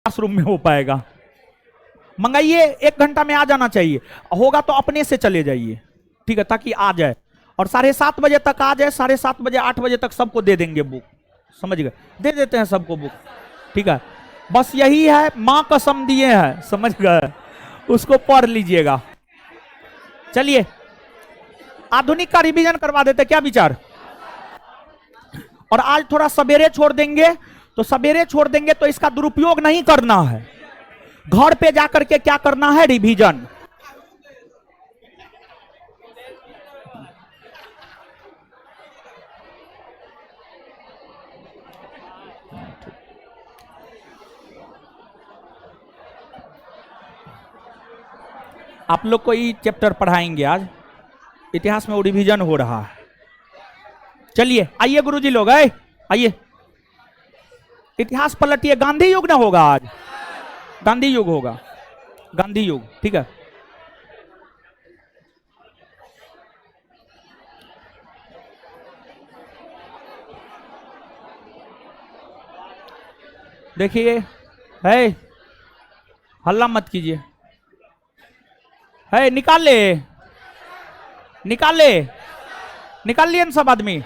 Classroom में हो पाएगा। मंगाइए, 1 घंटा में आ जाना चाहिए, होगा तो अपने से चले जाइए, ठीक है, ताकि आ जाए। और 7:30 बजे तक आ जाए, 7:30 बजे 8 बजे तक सबको दे देंगे बुक, समझ गए, दे देते हैं सबको बुक, ठीक है। बस यही है, मां कसम दिए हैं, समझ गए, उसको पढ़ लीजिएगा। चलिए आधुनिक का रिवीजन करवा देते, क्या विचार? और आज थोड़ा सवेरे छोड़ देंगे, तो सवेरे छोड़ देंगे तो इसका दुरुपयोग नहीं करना है, घर पे जाकर के क्या करना है, रिवीजन। आप लोग को ये चैप्टर पढ़ाएंगे आज, इतिहास में वो रिवीजन हो रहा है। चलिए आइए गुरुजी लोग, आइए इतिहास पलटिए। गांधी युग ना होगा आज, गांधी युग होगा, गांधी युग, ठीक है। देखिए, है हल्ला मत कीजिए, है निकाल ले, निकाल ले, निकाल लिए ना सब आदमी,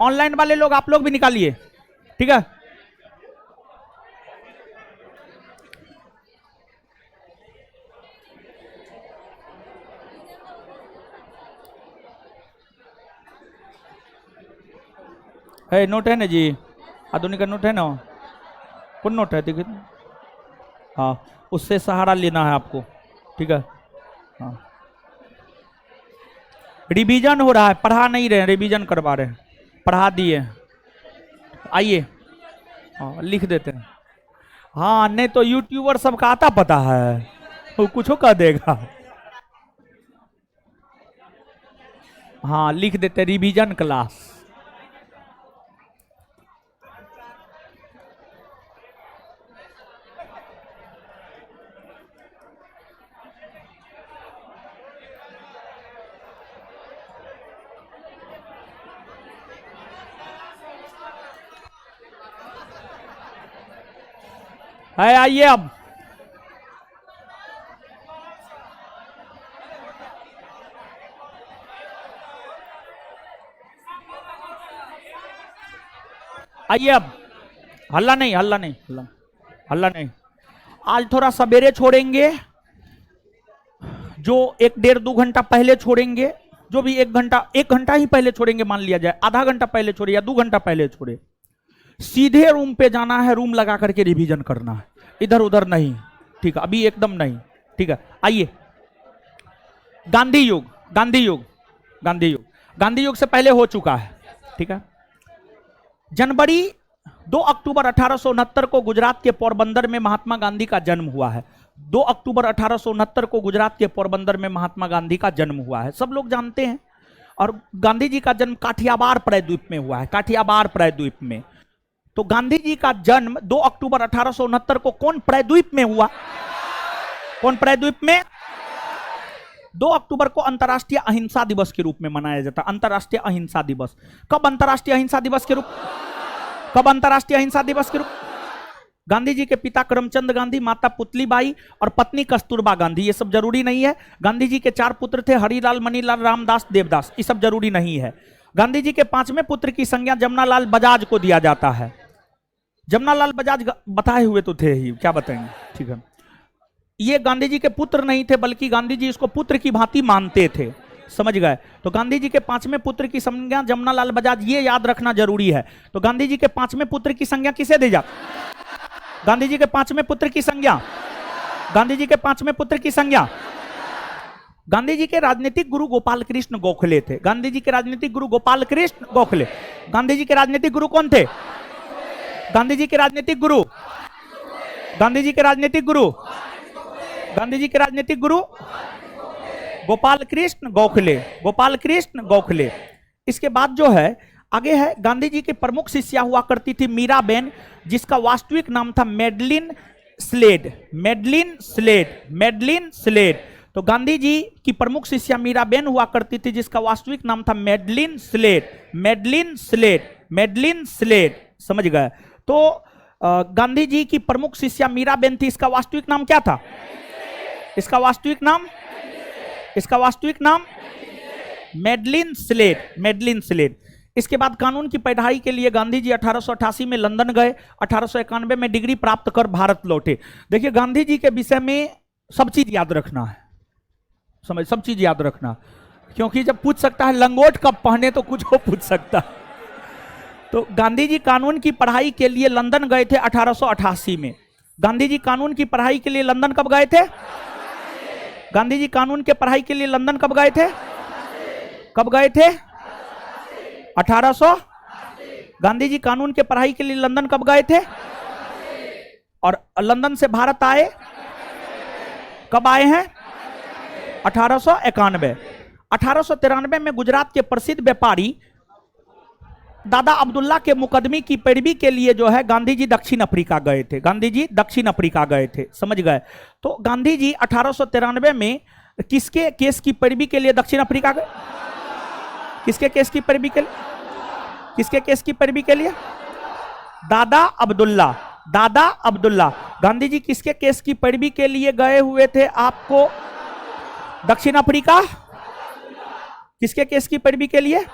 ऑनलाइन वाले लोग आप लोग भी निकालिए, ठीक है। है नोट है ना जी, आधुनिक का नोट है ना, कौन नोट है देखिए, हाँ उससे सहारा लेना है आपको, ठीक है। हाँ रिवीजन हो रहा है, पढ़ा नहीं रहे, रिवीजन करवा रहे हैं, पढ़ा दिए। आइए हाँ लिख देते हैं, हाँ नहीं तो यूट्यूबर सबका आता पता है, वो कुछ कह देगा। हाँ लिख देते रिवीजन क्लास। है आइए अब, आइए अब, हल्ला नहीं, हल्ला नहीं, हल्ला, हल्ला नहीं। आज थोड़ा सवेरे छोड़ेंगे, जो 1-1.5-2 घंटा पहले छोड़ेंगे, जो भी 1 घंटा ही पहले छोड़ेंगे, मान लिया जाए आधा घंटा पहले छोड़े या 2 घंटा पहले छोड़े, सीधे रूम पे जाना है, रूम लगा करके रिवीजन करना है, इधर उधर नहीं, ठीक है, अभी एकदम नहीं, ठीक है। आइए गांधी युग, गांधी युग, गांधी युग, गांधी युग से पहले हो चुका है, ठीक है। जनवरी 2 अक्टूबर 1869 को गुजरात के पोरबंदर में महात्मा गांधी का जन्म हुआ है। 2 अक्टूबर 1869 को गुजरात के पोरबंदर में महात्मा गांधी का जन्म हुआ है, सब लोग जानते हैं। और गांधी जी का जन्म काठियावाड़ प्रायद्वीप में हुआ है, काठियावाड़ प्रायद्वीप में। तो गांधी जी का जन्म 2 अक्टूबर 1869 को कौन प्रायद्वीप में हुआ, कौन प्रायद्वीप में? 2 अक्टूबर को अंतर्राष्ट्रीय अहिंसा दिवस के रूप में मनाया जाता है, अंतर्राष्ट्रीय अहिंसा दिवस। कब अंतर्राष्ट्रीय अहिंसा दिवस के रूप, कब अंतर्राष्ट्रीय अहिंसा दिवस के रूप? गांधी जी के पिता करमचंद गांधी, माता पुतलीबाई और पत्नी कस्तूरबा गांधी, ये सब जरूरी नहीं है। गांधी जी के 4 पुत्र थे, हरिलाल, मणिलाल, रामदास, देवदास, ये सब जरूरी नहीं है। गांधी जी के 5वें पुत्र की संज्ञा जमनालाल बजाज को दिया जाता है। जमनालाल बजाज बताए हुए तो थे ही, क्या बताएंगे, ठीक है। ये गांधी जी के पुत्र नहीं थे, बल्कि गांधी जी इसको पुत्र की भांति मानते थे, समझ गए। तो गांधी जी के 5वें पुत्र की संज्ञा जमनालाल बजाज, ये याद रखना जरूरी है। तो गांधी जी के 5वें पुत्र की संज्ञा किसे दी जाती? गांधी जी के 5वें पुत्र की संज्ञा, गांधी जी के 5वें पुत्र की संज्ञा, गांधी जी के राजनीतिक गुरु गोपाल कृष्ण गोखले थे। गांधी जी के राजनीतिक गुरु गोपाल कृष्ण गोखले। गांधी जी के राजनीतिक गुरु कौन थे? गांधी जी के राजनीतिक गुरु, गांधी जी के राजनीतिक गुरु, गांधी जी के राजनीतिक गुरु गोपाल कृष्ण गोखले, गोपाल कृष्ण गोखले। इसके बाद जो है आगे है, गांधी जी की प्रमुख शिष्या हुआ करती थी मीराबेन, जिसका वास्तविक नाम था Madeleine Slade, Madeleine Slade, Madeleine Slade. तो गांधी जी की प्रमुख शिष्या मीराबेन हुआ करती थी, जिसका वास्तविक नाम था Madeleine Slade, Madeleine Slade, Madeleine Slade, समझ गए। तो गांधी जी की प्रमुख शिष्या मीराबेन थी, इसका वास्तविक नाम क्या था? इसका वास्तविक नाम, इसका वास्तविक नाम मेडलिन स्लेड, मेडलिन स्लेड। इसके बाद कानून की पढ़ाई के लिए गांधी जी 1888 में लंदन गए, 1891 में डिग्री प्राप्त कर भारत लौटे। देखिए गांधी जी के विषय में सब चीज याद रखना है, समझ, सब चीज याद रखना, क्योंकि जब पूछ सकता है लंगोट कब पहने तो कुछ हो पूछ सकता है। तो गांधी जी कानून की पढ़ाई के लिए लंदन गए थे 1888 में। गांधी जी कानून की पढ़ाई के लिए लंदन कब गए थे? गांधी जी कानून के पढ़ाई के लिए लंदन कब गए थे? कब गए थे? 1800। गांधी जी कानून के पढ़ाई के लिए लंदन कब गए थे? और लंदन से भारत आए कब आए हैं? 1891। 1893 में गुजरात के प्रसिद्ध व्यापारी दादा अब्दुल्ला के मुकदमे की पैरवी के लिए जो है गांधी जी दक्षिण अफ्रीका गए थे। गांधी जी दक्षिण अफ्रीका गए थे, समझ गए? तो गांधी जी 1893 में किसके केस की पैरवी के लिए दक्षिण अफ्रीका गए? किसके केस की पैरवी के लिए? किसके केस की पैरवी के लिए? दादा अब्दुल्ला, दादा अब्दुल्ला। गांधी जी किसके केस की पैरवी के लिए गए हुए थे? आपको दक्षिण अफ्रीका। किसके केस की पैरवी के लिए?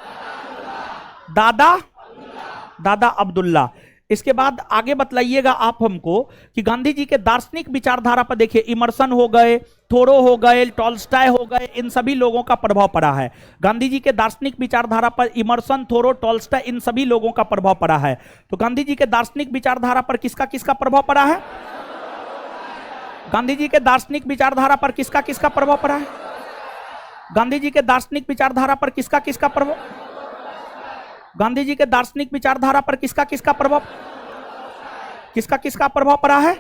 दादा, दादा अब्दुल्ला। इसके बाद आगे बतलाइएगा आप हमको कि गांधी जी के दार्शनिक विचारधारा पर देखिए, इमर्सन हो गए, थोरो हो गए, टॉल्स्टॉय हो गए, इन सभी लोगों का प्रभाव पड़ा है। गांधी जी के दार्शनिक विचारधारा पर इमर्सन, थोरो, टॉल्स्टॉय, इन सभी लोगों का प्रभाव पड़ा है। तो गांधी जी के दार्शनिक विचारधारा पर किसका किसका प्रभाव पड़ा है? गांधी जी के दार्शनिक विचारधारा पर किसका किसका प्रभाव पड़ा है? गांधी जी के दार्शनिक विचारधारा पर किसका किसका प्रभाव? गांधी जी के दार्शनिक विचारधारा पर किसका किसका प्रभाव, किसका किसका प्रभाव पड़ा है?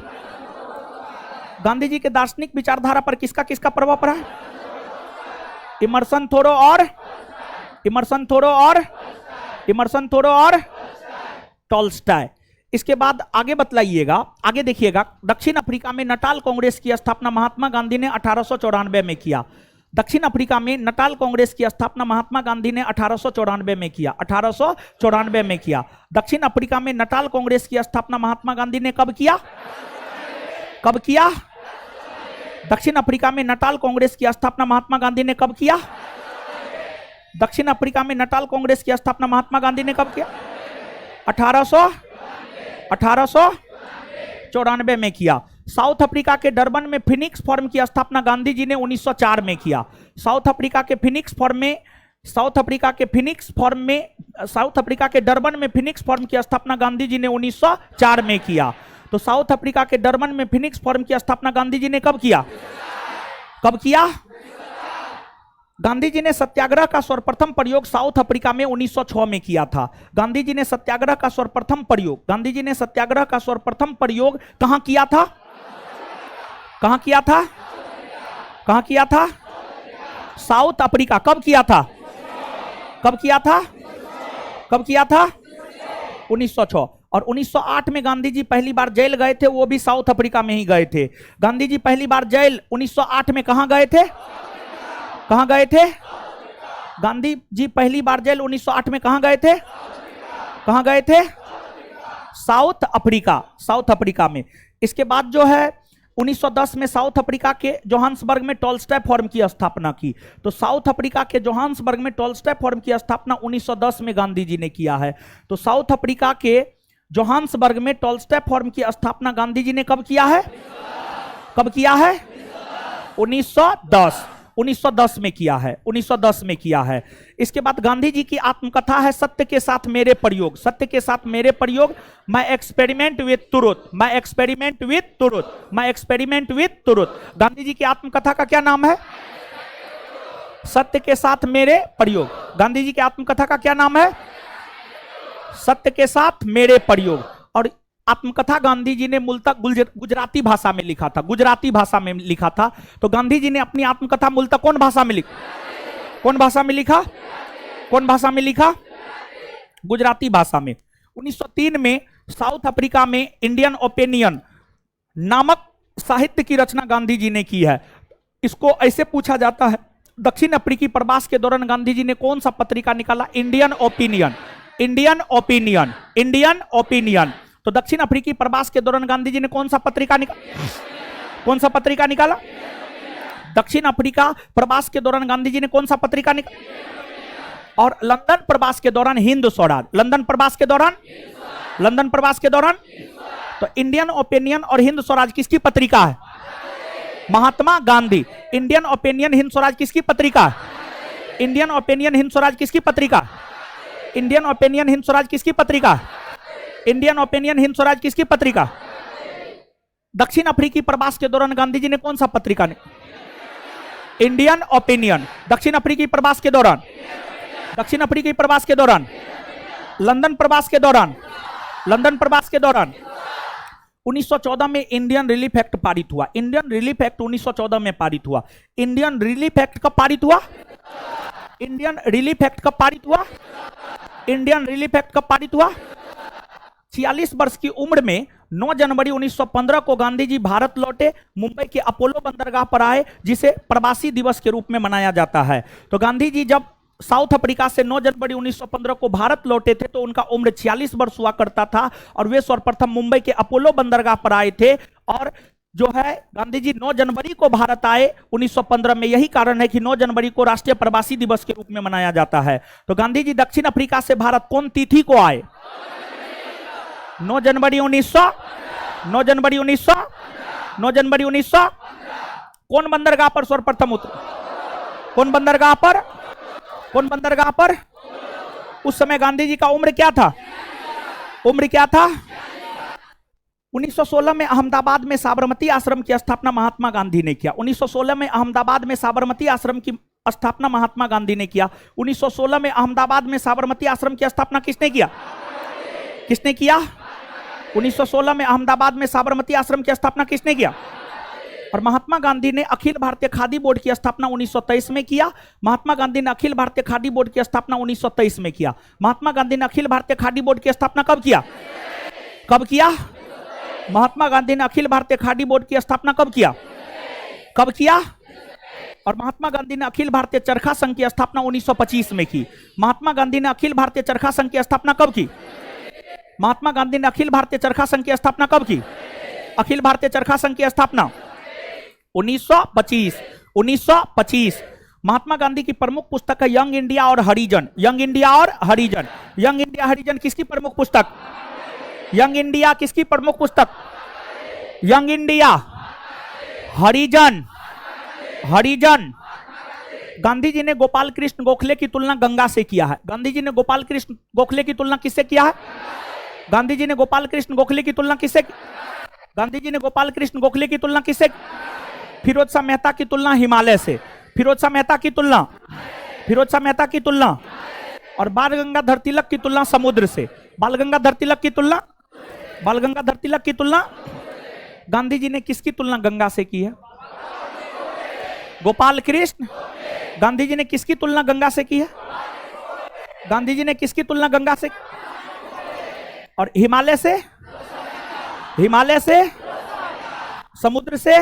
गांधी जी के दार्शनिक विचारधारा पर किसका किसका प्रभाव पड़ा है? इमर्सन, थोरो और इमर्सन, थोरो और इमर्सन, थोरो और टॉल्स्टॉय। इसके बाद आगे बतलाइएगा, आगे देखिएगा। दक्षिण अफ्रीका में नटाल कांग्रेस की स्थापना महात्मा गांधी ने 1894 में किया। दक्षिण अफ्रीका में नटाल कांग्रेस की स्थापना महात्मा गांधी ने 1894 में किया, 1894 में किया। दक्षिण अफ्रीका में नटाल कांग्रेस की स्थापना महात्मा गांधी ने कब किया? कब किया? दक्षिण अफ्रीका में नटाल कांग्रेस की स्थापना महात्मा गांधी ने कब किया? दक्षिण अफ्रीका में नटाल कांग्रेस की स्थापना महात्मा गांधी ने कब किया? 1894 में किया। साउथ अफ्रीका के डरबन में फिनिक्स फॉर्म की स्थापना गांधी जी ने 1904 में किया। साउथ अफ्रीका के फिनिक्स फॉर्म में, साउथ अफ्रीका के फिनिक्स फॉर्म में, साउथ अफ्रीका के डरबन में फिनिक्स फॉर्म की स्थापना गांधी जी ने 1904 में किया। तो साउथ अफ्रीका के डरबन में फिनिक्स फॉर्म की स्थापना गांधी जी ने कब किया? कब किया? गांधी जी ने सत्याग्रह का सर्वप्रथम प्रयोग साउथ अफ्रीका में 1906 में किया था। गांधी जी ने सत्याग्रह का सर्वप्रथम प्रयोग, गांधी जी ने सत्याग्रह का सर्वप्रथम प्रयोग कहां किया था? कहां किया था? कहां किया था? South Africa. कब किया था? कब किया था? कब किया था? 1906। और 1908 में गांधी जी पहली बार जेल गए थे, वो भी साउथ अफ्रीका में ही गए थे। गांधी जी पहली बार जेल 1908 में कहां गए थे? कहां गए थे? गांधी जी पहली बार जेल 1908 में कहां गए थे? कहां गए थे? साउथ अफ्रीका, साउथ अफ्रीका में। इसके बाद जो है 1910 में साउथ अफ्रीका के जोहान्सबर्ग में टॉल्स्टॉय फॉर्म की स्थापना की। तो साउथ अफ्रीका के जोहान्सबर्ग में टॉल्स्टॉय फॉर्म की स्थापना 1910 में गांधी जी ने किया है। तो साउथ अफ्रीका के जोहान्सबर्ग में टॉल्स्टॉय फॉर्म की स्थापना गांधी जी ने कब किया है? कब किया है? 1910। 1910 में किया है, 1910 में किया है। इसके बाद गांधी जी की आत्मकथा है सत्य के साथ मेरे प्रयोग। सत्य के साथ मेरे प्रयोग, my experiment with truth, my experiment with truth, my experiment with truth. Gandhi ji की आत्मकथा का क्या नाम है? सत्य के साथ मेरे प्रयोग। गांधी जी की आत्मकथा का क्या नाम है? सत्य के साथ मेरे प्रयोग। और आत्मकथा गांधी जी ने मूलतः गुजराती भाषा में लिखा था, गुजराती भाषा में लिखा था। तो गांधी जी ने अपनी आत्मकथा मूलतः कौन भाषा में लिखा? कौन भाषा में लिखा? कौन भाषा में लिखा? गुजराती भाषा में। 1903 में साउथ अफ्रीका में इंडियन ओपिनियन नामक साहित्य की रचना गांधी जी ने की है। इसको ऐसे पूछा जाता है, दक्षिण अफ्रीकी प्रवास के दौरान गांधी जी ने कौन सा पत्रिका निकाला? Indian opinion, Indian opinion, Indian opinion. तो दक्षिण अफ्रीकी प्रवास के दौरान गांधी जी ने कौन सा पत्रिका निकाला? दक्षिण अफ्रीका प्रवास के दौरान गांधी जी ने कौन सा पत्रिका निकाला? और लंदन प्रवास के दौरान हिंद स्वराज। लंदन प्रवास के दौरान तो इंडियन ओपिनियन और हिंद स्वराज किसकी पत्रिका है? महात्मा गांधी। इंडियन ओपिनियन हिंद स्वराज किसकी पत्रिका? इंडियन ओपिनियन हिंद स्वराज किसकी पत्रिका? इंडियन ओपिनियन हिंद स्वराज किसकी पत्रिका? इंडियन ओपिनियन हिंद स्वराज किसकी पत्रिका? दक्षिण अफ्रीकी प्रवास के दौरान गांधी जी ने कौन सा पत्रिका ने? Indian opinion. दक्षिण अफ्रीकी प्रवास के दौरान, लंदन प्रवास के दौरान 1914 में इंडियन रिलीफ एक्ट पारित हुआ। इंडियन रिलीफ एक्ट 1914 में पारित हुआ। इंडियन रिलीफ एक्ट कब पारित हुआ? इंडियन रिलीफ एक्ट कब पारित हुआ? 46 वर्ष की उम्र में 9 जनवरी 1915 को गांधी जी भारत लौटे, मुंबई के अपोलो बंदरगाह पर आए, जिसे प्रवासी दिवस के रूप में मनाया जाता है। तो गांधी जी जब साउथ अफ्रीका से 9 जनवरी 1915 को भारत लौटे थे तो उनका उम्र 46 वर्ष हुआ करता था और वे सर्वप्रथम मुंबई के अपोलो बंदरगाह पर आए थे। और जो है गांधी जी 9 जनवरी को भारत आए 1915 में। यही कारण है कि 9 जनवरी को राष्ट्रीय प्रवासी दिवस के रूप में मनाया जाता है। तो गांधी जी दक्षिण अफ्रीका से भारत कौन तिथि को आए? 9 जनवरी 1900 कौन बंदरगाह पर सर्वप्रथम उतरे? कौन बंदरगाह पर? उस समय गांधी जी का उम्र क्या था? 1916 में अहमदाबाद में साबरमती आश्रम की स्थापना महात्मा गांधी ने किया। 1916 में अहमदाबाद में साबरमती आश्रम की स्थापना महात्मा गांधी ने किया। 1916 में अहमदाबाद में साबरमती आश्रम की स्थापना किसने किया? 1916 में अहमदाबाद में साबरमती आश्रम की स्थापना किसने किया? और महात्मा गांधी ने अखिल भारतीय खादी बोर्ड की स्थापना 1923 में किया। महात्मा गांधी ने अखिल भारतीय खादी बोर्ड की स्थापना 1923 में किया। महात्मा गांधी ने अखिल भारतीय खादी बोर्ड की स्थापना कब किया? महात्मा गांधी ने अखिल भारतीय खादी बोर्ड की स्थापना कब किया? और महात्मा गांधी ने अखिल भारतीय चरखा संघ की स्थापना 1925 में की। महात्मा गांधी ने अखिल भारतीय चरखा संघ की स्थापना कब की? महात्मा गांधी ने अखिल भारतीय चरखा संघ की स्थापना कब की? अखिल भारतीय चरखा संघ की स्थापना 1925। महात्मा गांधी की प्रमुख पुस्तक है यंग इंडिया और हरिजन। यंग इंडिया हरिजन किसकी प्रमुख पुस्तक? यंग इंडिया किसकी प्रमुख पुस्तक? यंग इंडिया हरिजन। गांधी जी ने गोपाल कृष्ण गोखले की तुलना गंगा से किया है। गांधी जी ने गोपाल कृष्ण गोखले की तुलना किससे किया है? गांधी जी ने गोपाल कृष्ण गोखले की तुलना किससे? फिरोज शाह मेहता की तुलना हिमालय से। फिरोज शाह मेहता की तुलना और बाल गंगाधर तिलक की तुलना समुद्र से। बाल गंगाधर तिलक की तुलना गांधी जी ने किसकी तुलना गंगा से की है? गोपाल कृष्ण। गांधी जी ने किसकी तुलना गंगा से की है? और हिमालय से समुद्र से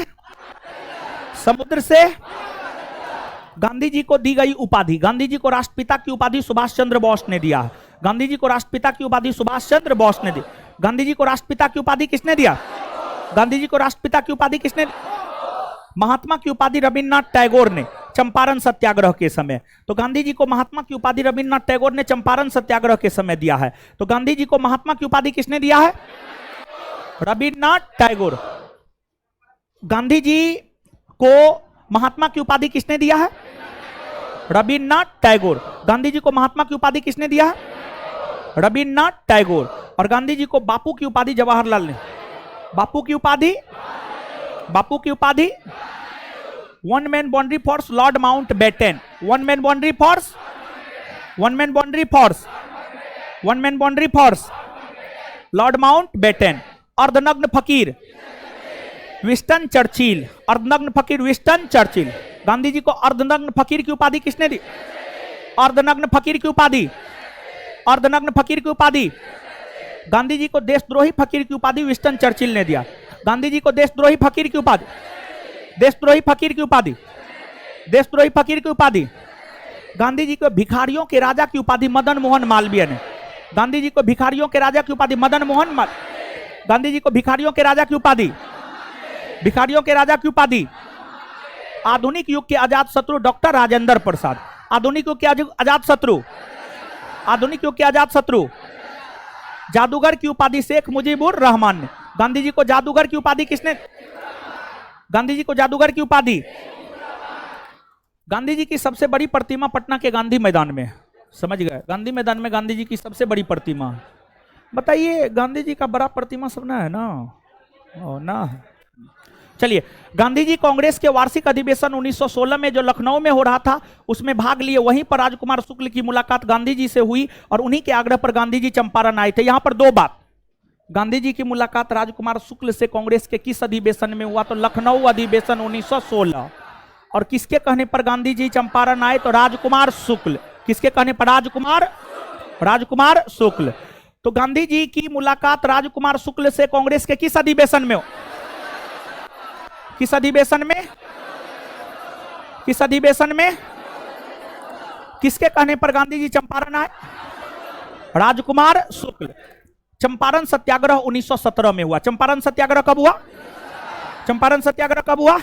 गांधी जी को दी गई उपाधि। गांधी जी को राष्ट्रपिता की उपाधि सुभाष चंद्र बोस ने दिया। गांधी जी को राष्ट्रपिता की उपाधि सुभाष चंद्र बोस ने दी। गांधी जी को राष्ट्रपिता की उपाधि किसने दिया? महात्मा की उपाधि रविन्द्रनाथ टैगोर ने चंपारण सत्याग्रह के समय। तो गांधी जी को महात्मा की उपाधि रविन्द्रनाथ टैगोर ने चंपारण सत्याग्रह के समय दिया है। तो गांधी जी को महात्मा की उपाधि किसने दिया है? रविन्द्रनाथ टैगोर। गांधी जी को महात्मा की उपाधि किसने दिया है? रविन्द्रनाथ टैगोर। गांधी जी को महात्मा की उपाधि किसने दिया है? रविन्द्रनाथ टैगोर। और गांधी जी को बापू की उपाधि जवाहरलाल ने। बापू की उपाधि one man boundary force Lord Mountbatten. One man boundary force Lord Mountbatten. अर्धनग्न फकीर विंस्टन चर्चिल। गांधी जी को अर्धनग्न फकीर की उपाधि किसने दी? अर्धनग्न फकीर की उपाधि गांधी जी को देशद्रोही फकीर की उपाधि विंस्टन चर्चिल ने दिया। गांधी जी को देशद्रोही फकीर की उपाधि गांधी जी को भिखारियों के राजा की उपाधि मदन मोहन मालवीय ने। गांधी जी को भिखारियों के राजा की उपाधि गांधी जी को भिखारियों के राजा की उपाधि, भिखारियों के राजा की उपाधि। आधुनिक युग के अजात शत्रु डॉक्टर राजेंद्र प्रसाद। आधुनिक युग के अजात शत्रु, आधुनिक युग के अजात शत्रु। जादूगर की उपाधि शेख मुजीबुर रहमान ने। गांधी जी को जादूगर की उपाधि किसने, गांधी जी को जादूगर की उपाधि। गांधी जी की सबसे बड़ी प्रतिमा पटना के गांधी मैदान में, समझ गए, गांधी मैदान में गांधी जी की सबसे बड़ी प्रतिमा। बताइए गांधी जी का बड़ा प्रतिमा सब ना है ना, ओ ना। चलिए, गांधी जी कांग्रेस के वार्षिक अधिवेशन 1916 में जो लखनऊ में हो रहा था उसमें भाग लिए। वहीं पर राजकुमार शुक्ल की मुलाकात गांधी जी से हुई और उन्हीं के आग्रह पर गांधी जी चंपारण आए थे। यहां पर दो बात, गांधी जी की मुलाकात राजकुमार शुक्ल से कांग्रेस के किस अधिवेशन में हुआ, तो लखनऊ अधिवेशन 1916। और किसके कहने पर गांधी जी चंपारण आए, तो राजकुमार शुक्ल। किसके कहने पर, राजकुमार शुक्ल। तो गांधी जी की मुलाकात राजकुमार शुक्ल से कांग्रेस के किस अधिवेशन में हो, किस अधिवेशन में, किस अधिवेशन में, किसके कहने पर गांधी जी चंपारण आए, राजकुमार शुक्ल। चंपारण सत्याग्रह 1917 में हुआ। चंपारण सत्याग्रह कब हुआ, चंपारण सत्याग्रह कब हुआ।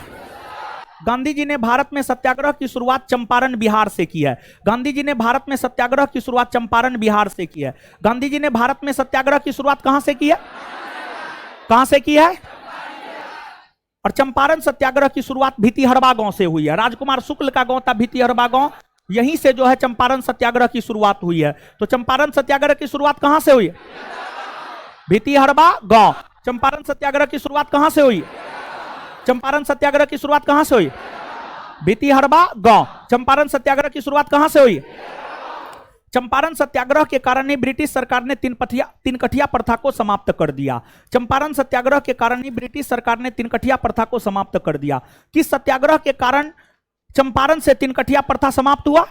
गांधी जी ने भारत में सत्याग्रह की शुरुआत चंपारण बिहार से की है। गांधी जी ने भारत में सत्याग्रह की शुरुआत चंपारण बिहार से की है। गांधी जी ने भारत में सत्याग्रह की शुरुआत कहां से की है, कहां से की है। और चंपारण सत्याग्रह की शुरुआत भितिहरवा गांव से हुई है। राजकुमार शुक्ल का गांव था भितिहरवा गांव, यहीं से जो है चंपारण सत्याग्रह की शुरुआत हुई है। तो चंपारण सत्याग्रह की शुरुआत कहां से हुई, भितिहरवा गांव। चंपारण सत्याग्रह की शुरुआत कहां से हुई, चंपारण सत्याग्रह की शुरुआत कहां से हुई, भितिहरवा गांव। चंपारण सत्याग्रह की शुरुआत कहां से हुई। चंपारण सत्याग्रह के कारण ही ब्रिटिश सरकार ने तीन कठिया प्रथा को समाप्त कर दिया। चंपारण सत्याग्रह के कारण ही ब्रिटिश सरकार ने तीन कठिया प्रथा को समाप्त कर दिया। किस सत्याग्रह के कारण चंपारण से तीन कठिया प्रथा समाप्त हुआ,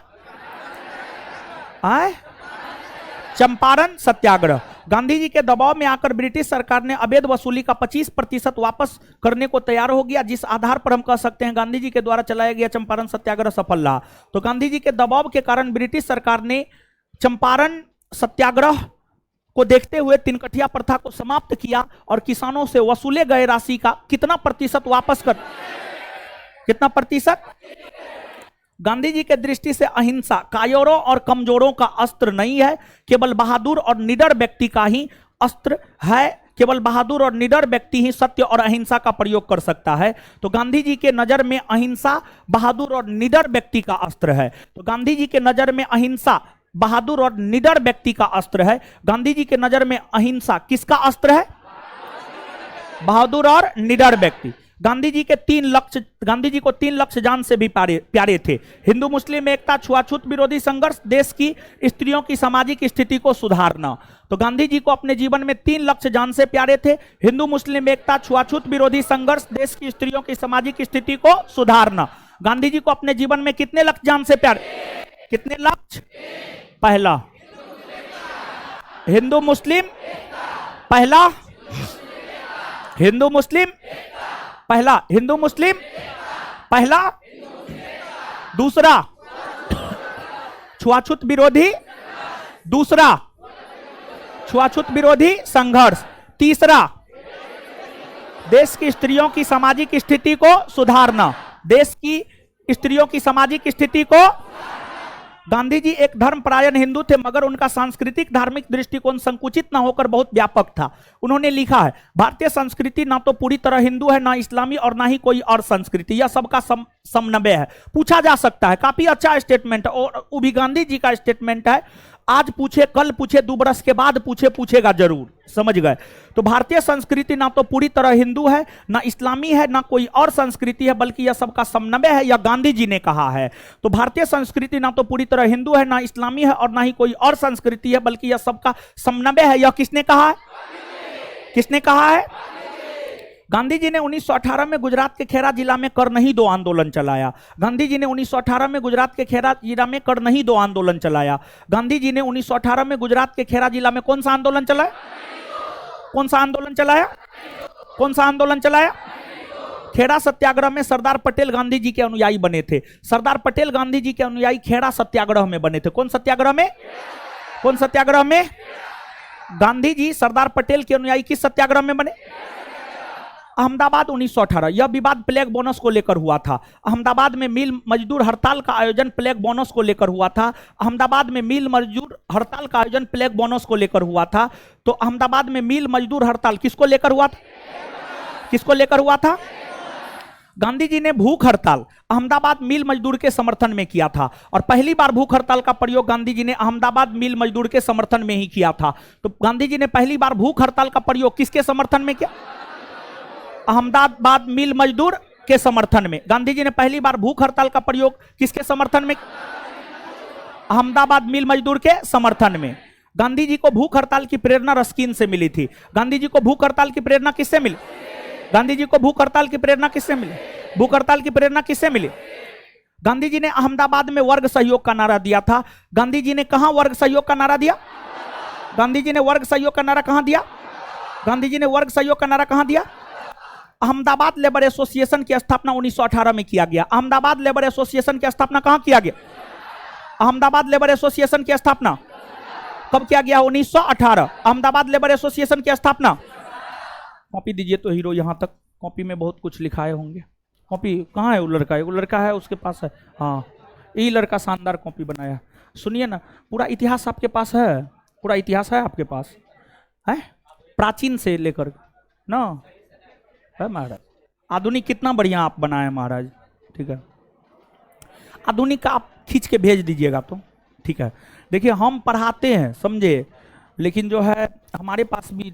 चंपारण सत्याग्रह। गांधी जी के दबाव में आकर ब्रिटिश सरकार ने अवैध वसूली का 25% वापस करने को तैयार हो गया, जिस आधार पर हम कह सकते हैं गांधी जी के द्वारा चलाया गया चंपारण सत्याग्रह सफल रहा। तो गांधी जी के दबाव के कारण ब्रिटिश सरकार ने चंपारण सत्याग्रह को देखते हुए तीन कठिया प्रथा को समाप्त किया और किसानों से वसूले गए राशि का कितना प्रतिशत वापस कर, कितना प्रतिशत। गांधी जी के दृष्टि से अहिंसा कायरों और कमजोरों का अस्त्र नहीं है, केवल बहादुर और निडर व्यक्ति का ही अस्त्र है। केवल बहादुर और निडर व्यक्ति ही सत्य और अहिंसा का प्रयोग कर सकता है। तो गांधी जी के नजर में अहिंसा बहादुर और निडर व्यक्ति का अस्त्र है। तो गांधी जी के नजर में अहिंसा बहादुर और निडर व्यक्ति का अस्त्र है। गांधी जी के नजर में अहिंसा किसका अस्त्र है, बहादुर और निडर व्यक्ति। गांधी जी को तीन लक्ष्य जान से भी प्यारे थे। हिंदू मुस्लिम एकता, छुआछूत विरोधी संघर्ष, देश की स्त्रियों की सामाजिक स्थिति को सुधारना। तो गांधी जी को अपने जीवन में तीन लक्ष्य जान से प्यारे थे, हिंदू मुस्लिम एकता, छुआछूत विरोधी संघर्ष, देश की स्त्रियों की सामाजिक स्थिति को सुधारना। गांधी जी को अपने जीवन में कितने लक्ष्य जान से प्यारे, कितने लक्ष्य। पहला हिंदू मुस्लिम, पहला हिंदू मुस्लिम, पहला हिंदू मुस्लिम, पहला। दूसरा छुआछूत विरोधी, दूसरा छुआछूत विरोधी संघर्ष। तीसरा देश की स्त्रियों की सामाजिक स्थिति को सुधारना, देश की स्त्रियों की सामाजिक स्थिति को। गांधी जी एक धर्मपरायण हिंदू थे, मगर उनका सांस्कृतिक धार्मिक दृष्टिकोण संकुचित न होकर बहुत व्यापक था। उन्होंने लिखा है, भारतीय संस्कृति ना तो पूरी तरह हिंदू है, ना इस्लामी और ना ही कोई और संस्कृति, यह सबका समन्वय है। पूछा जा सकता है, काफी अच्छा स्टेटमेंट है और वो भी गांधी जी का स्टेटमेंट है। आज पूछे, कल पूछे, 2 बरस के बाद पूछे, पूछेगा जरूर, समझ गए। तो भारतीय संस्कृति ना तो पूरी तरह हिंदू है, ना इस्लामी है, ना कोई और संस्कृति है, बल्कि यह सबका समन्वय है, यह गांधी जी ने कहा है। तो भारतीय संस्कृति ना तो पूरी तरह हिंदू है, ना इस्लामी है और ना ही कोई और संस्कृति है, बल्कि यह सबका समन्वय है। यह किसने कहा है, किसने कहा है। गांधी जी ने 1918 में गुजरात के खेरा जिला में कर नहीं दो आंदोलन चलाया। गांधी जी ने 1918 में गुजरात के खेरा जिला में कर नहीं दो आंदोलन चलाया। गांधी जी ने 1918 में गुजरात के खेरा जिला में कौन सा आंदोलन चलाया, कौन सा आंदोलन चलाया, कौन सा आंदोलन चलाया। खेड़ा सत्याग्रह में सरदार पटेल गांधी जी के अनुयायी बने थे। सरदार पटेल गांधी जी के अनुयायी खेड़ा सत्याग्रह में बने थे। कौन सत्याग्रह में, कौन सत्याग्रह में। गांधी जी सरदार पटेल के अनुयायी किस सत्याग्रह में बने? अहमदाबाद 1918। यह विवाद प्लेग बोनस को लेकर हुआ था। अहमदाबाद में मिल मजदूर हड़ताल का आयोजन प्लेग बोनस को लेकर हुआ था। अहमदाबाद में मिल मजदूर हड़ताल का आयोजन प्लेग बोनस को लेकर हुआ था। तो अहमदाबाद में मिल मजदूर हड़ताल किसको लेकर हुआ था? किसको लेकर हुआ था? गांधी जी ने भूख हड़ताल अहमदाबाद मिल मजदूर के समर्थन में किया था, और पहली बार भूख हड़ताल का प्रयोग गांधी जी ने अहमदाबाद मिल मजदूर के समर्थन में ही किया था। तो गांधी जी ने पहली बार भूख हड़ताल का प्रयोग किसके समर्थन में किया? अहमदाबाद मिल मजदूर के समर्थन में। गांधी जी ने पहली बार भूख हड़ताल का प्रयोग किसके समर्थन में? अहमदाबाद मिल मजदूर के समर्थन में। गांधी जी को भूख हड़ताल की प्रेरणा रस्किन से मिली थी। गांधी जी को भूख हड़ताल की प्रेरणा किससे मिली? गांधी जी को भूख हड़ताल की प्रेरणा किससे मिली? भूख हड़ताल की प्रेरणा किससे मिली? गांधी जी ने अहमदाबाद में वर्ग सहयोग का नारा दिया था। गांधी जी ने कहां वर्ग सहयोग का नारा दिया? गांधी जी ने वर्ग सहयोग का नारा कहां दिया? गांधी जी ने वर्ग सहयोग का नारा कहां दिया? अहमदाबाद लेबर एसोसिएशन की स्थापना 1918 में किया गया। अहमदाबाद लेबर एसोसिएशन की स्थापना कहां किया गया? अहमदाबाद लेबर एसोसिएशन की स्थापना कब किया गया? 1918। अहमदाबाद लेबर एसोसिएशन की स्थापना। कॉपी दीजिए तो हीरो, यहां तक कॉपी में बहुत कुछ लिखाए होंगे। कॉपी कहाँ है? वो लड़का है, वो लड़का है उसके पास है। हाँ, ये लड़का शानदार कॉपी बनाया। सुनिए ना, पूरा इतिहास आपके पास है? पूरा इतिहास है आपके पास? है, प्राचीन से लेकर ना है महाराज। आधुनिक कितना बढ़िया आप बनाए महाराज। ठीक है, आधुनिक का आप खींच के भेज दीजिएगा तो ठीक है। देखिए हम पढ़ाते हैं समझे, लेकिन जो है हमारे पास भी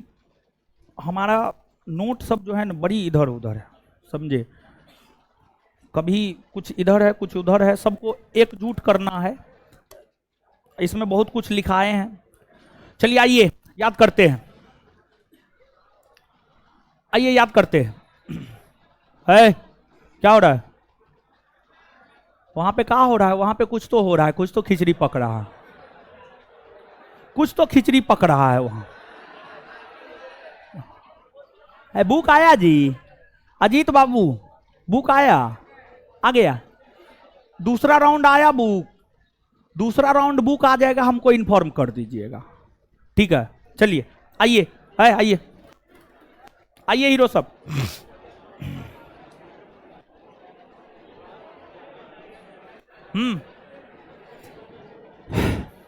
हमारा नोट सब जो है ना बड़ी इधर उधर है समझे। कभी कुछ इधर है कुछ उधर है, सबको एकजुट करना है। इसमें बहुत कुछ लिखाए हैं। चलिए आइए याद करते हैं, आइए याद करते हैं। है क्या हो रहा है वहां पे? क्या हो रहा है वहां पे? कुछ तो हो रहा है, कुछ तो खिचड़ी पक रहा है, कुछ तो खिचड़ी पक रहा है वहां। है बुक आया जी? अजीत बाबू बुक आया? आ गया? दूसरा राउंड आया बुक? दूसरा राउंड बुक आ जाएगा, हमको इन्फॉर्म कर दीजिएगा ठीक है। चलिए आइए, है आइए आइए हीरो सब।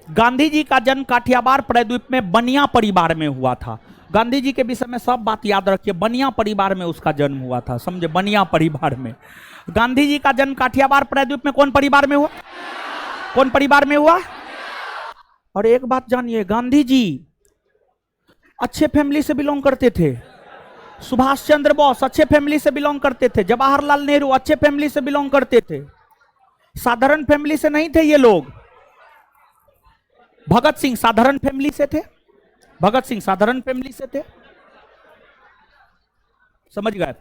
गांधी जी का जन्म काठियावाड़ प्रायद्वीप में बनिया परिवार में हुआ था। गांधी जी के विषय में सब बात याद रखिए। बनिया परिवार में उसका जन्म हुआ था, समझे? बनिया परिवार में। गांधी जी का जन्म काठियावाड़ प्रायद्वीप में कौन परिवार में हुआ? कौन परिवार में हुआ? और एक बात जानिए, गांधी जी अच्छे फैमिली से बिलोंग करते थे। सुभाष चंद्र बोस अच्छे फैमिली से बिलोंग करते थे। जवाहरलाल नेहरू अच्छे फैमिली से बिलोंग करते थे। साधारण फैमिली से नहीं थे ये लोग। भगत सिंह साधारण फैमिली से थे। भगत सिंह साधारण फैमिली से थे, समझ गए?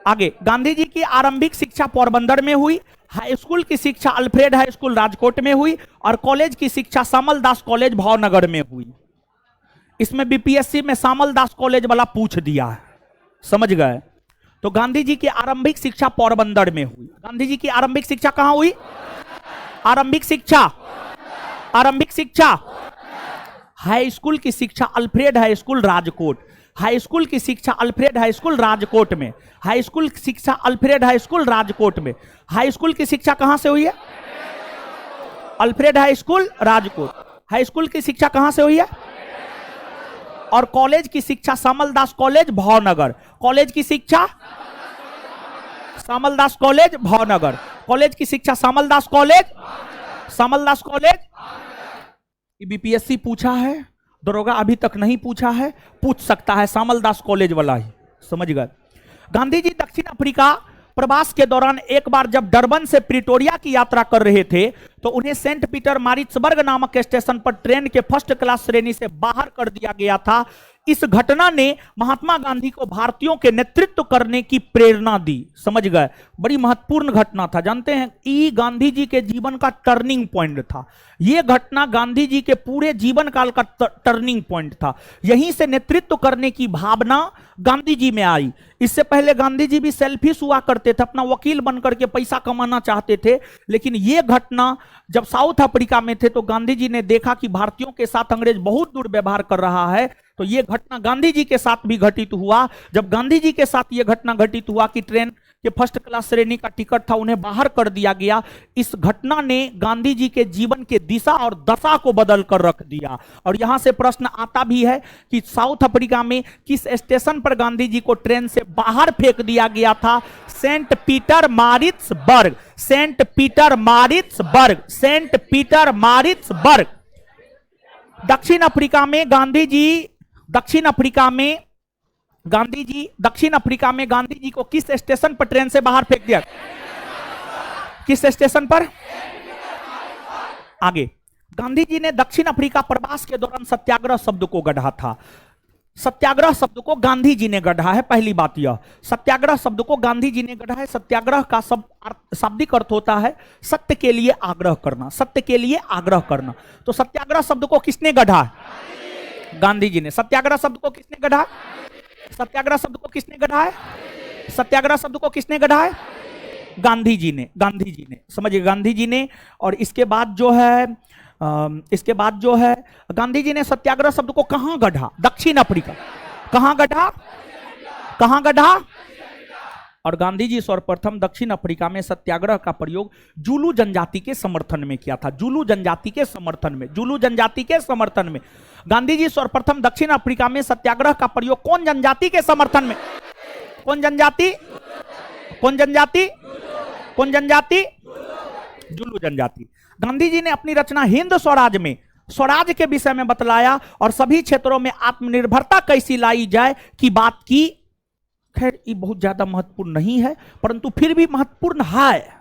आगे, गांधी जी की आरंभिक शिक्षा पोरबंदर में हुई। हाई स्कूल की शिक्षा अल्फ्रेड हाई स्कूल राजकोट में हुई, और कॉलेज की शिक्षा सामल दास कॉलेज भावनगर में हुई। इसमें बीपीएससी में सामल दास कॉलेज वाला पूछ दिया है, समझ गए? तो गांधी जी की आरंभिक शिक्षा पोरबंदर में हुई। गांधी जी की आरंभिक शिक्षा कहां हुई? आरंभिक शिक्षा, आरंभिक शिक्षा हाई स्कूल की शिक्षा Alfred high school Rajkot. High school की शिक्षा अल्फ्रेड हाई स्कूल राजकोट में। हाई स्कूल की शिक्षा अल्फ्रेड हाई स्कूल राजकोट में। हाई स्कूल की शिक्षा कहां से हुई है? Alfred high school Rajkot. High school की शिक्षा कहां से हुई है? और कॉलेज की शिक्षा सामलदास कॉलेज भावनगर। कॉलेज की शिक्षा सामलदास कॉलेज भावनगर। कॉलेज की शिक्षा Samaldas college, Samaldas college. BPSC पूछा है, दरोगा अभी तक नहीं पूछा है, पूछ सकता है, सामलदास कॉलेज वाला ही, समझ गए? गांधी जी दक्षिण अफ्रीका प्रवास के दौरान एक बार जब डरबन से प्रिटोरिया की यात्रा कर रहे थे तो उन्हें सेंट पीटर मारिट्सबर्ग नामक स्टेशन पर ट्रेन के फर्स्ट क्लास श्रेणी से बाहर कर दिया गया था। इस घटना ने महात्मा गांधी को भारतीयों के नेतृत्व करने की प्रेरणा दी, समझ गए? बड़ी महत्वपूर्ण घटना था, जानते हैं? ये गांधी जी के जीवन का टर्निंग पॉइंट था। यह घटना गांधी जी के पूरे जीवन काल का टर्निंग पॉइंट था। यहीं से नेतृत्व करने की भावना गांधी जी में आई। इससे पहले गांधी जी भी सेल्फिश हुआ करते थे, अपना वकील बन करके पैसा कमाना चाहते थे। लेकिन यह घटना जब साउथ अफ्रीका में थे तो गांधी जी ने देखा कि भारतीयों के साथ अंग्रेज बहुत दुर्व्यवहार कर रहा है, तो यह घटना गांधी जी के साथ भी घटित हुआ। जब गांधी जी के साथ यह घटना घटित हुआ कि ट्रेन के फर्स्ट क्लास श्रेणी का टिकट था उन्हें बाहर कर दिया गया, इस घटना ने गांधी जी के जीवन के दिशा और दशा को बदल कर रख दिया। और यहां से प्रश्न आता भी है कि साउथ अफ्रीका में किस स्टेशन पर गांधी जी को ट्रेन से बाहर फेंक दिया गया था? Saint Pietermaritzburg, Saint Pietermaritzburg, Saint Pietermaritzburg. दक्षिण अफ्रीका में गांधी जी दक्षिण अफ्रीका में गांधी जी को किस स्टेशन पर ट्रेन से बाहर फेंक दिया? किस स्टेशन पर? आगे, गांधी जी ने दक्षिण अफ्रीका प्रवास के दौरान सत्याग्रह शब्द को गढ़ा था। सत्याग्रह शब्द को गांधी जी ने गढ़ा है। पहली बात यह, सत्याग्रह शब्द को गांधी जी ने गढ़ा है। सत्याग्रह का शाब्दिक अर्थ होता है सत्य के लिए आग्रह करना, सत्य के लिए आग्रह करना। तो सत्याग्रह शब्द को किसने गढ़ा? गांधी जी ने। सत्याग्रह शब्द को किसने गढ़ा? सत्याग्रह शब्द को किसने गढ़ा है? सत्याग्रह शब्द को किसने गढ़ा है? गांधी जी ने, गांधी जी ने, समझिए, गांधी जी ने। और इसके बाद जो है गांधी जी ने सत्याग्रह शब्द को कहां गढ़ा? दक्षिण अफ्रीका। कहां गढ़ा? कहां गढ़ा? और गांधी जी सर्वप्रथम दक्षिण अफ्रीका में सत्याग्रह का प्रयोग जुलू जनजाति के समर्थन में किया था। जुलू जनजाति के समर्थन में, जुलू जनजाति के समर्थन में गांधी जी सर्वप्रथम दक्षिण अफ्रीका में सत्याग्रह का प्रयोग कौन जनजाति के समर्थन में? कौन जनजाति? कौन जनजाति? कौन जनजाति? जुलू जनजाति। गांधी जी ने अपनी रचना हिंद स्वराज में स्वराज के विषय में बतलाया और सभी क्षेत्रों में आत्मनिर्भरता कैसी लाई जाए की बात की। खैर ये बहुत ज्यादा महत्वपूर्ण नहीं है, परंतु फिर भी महत्वपूर्ण है।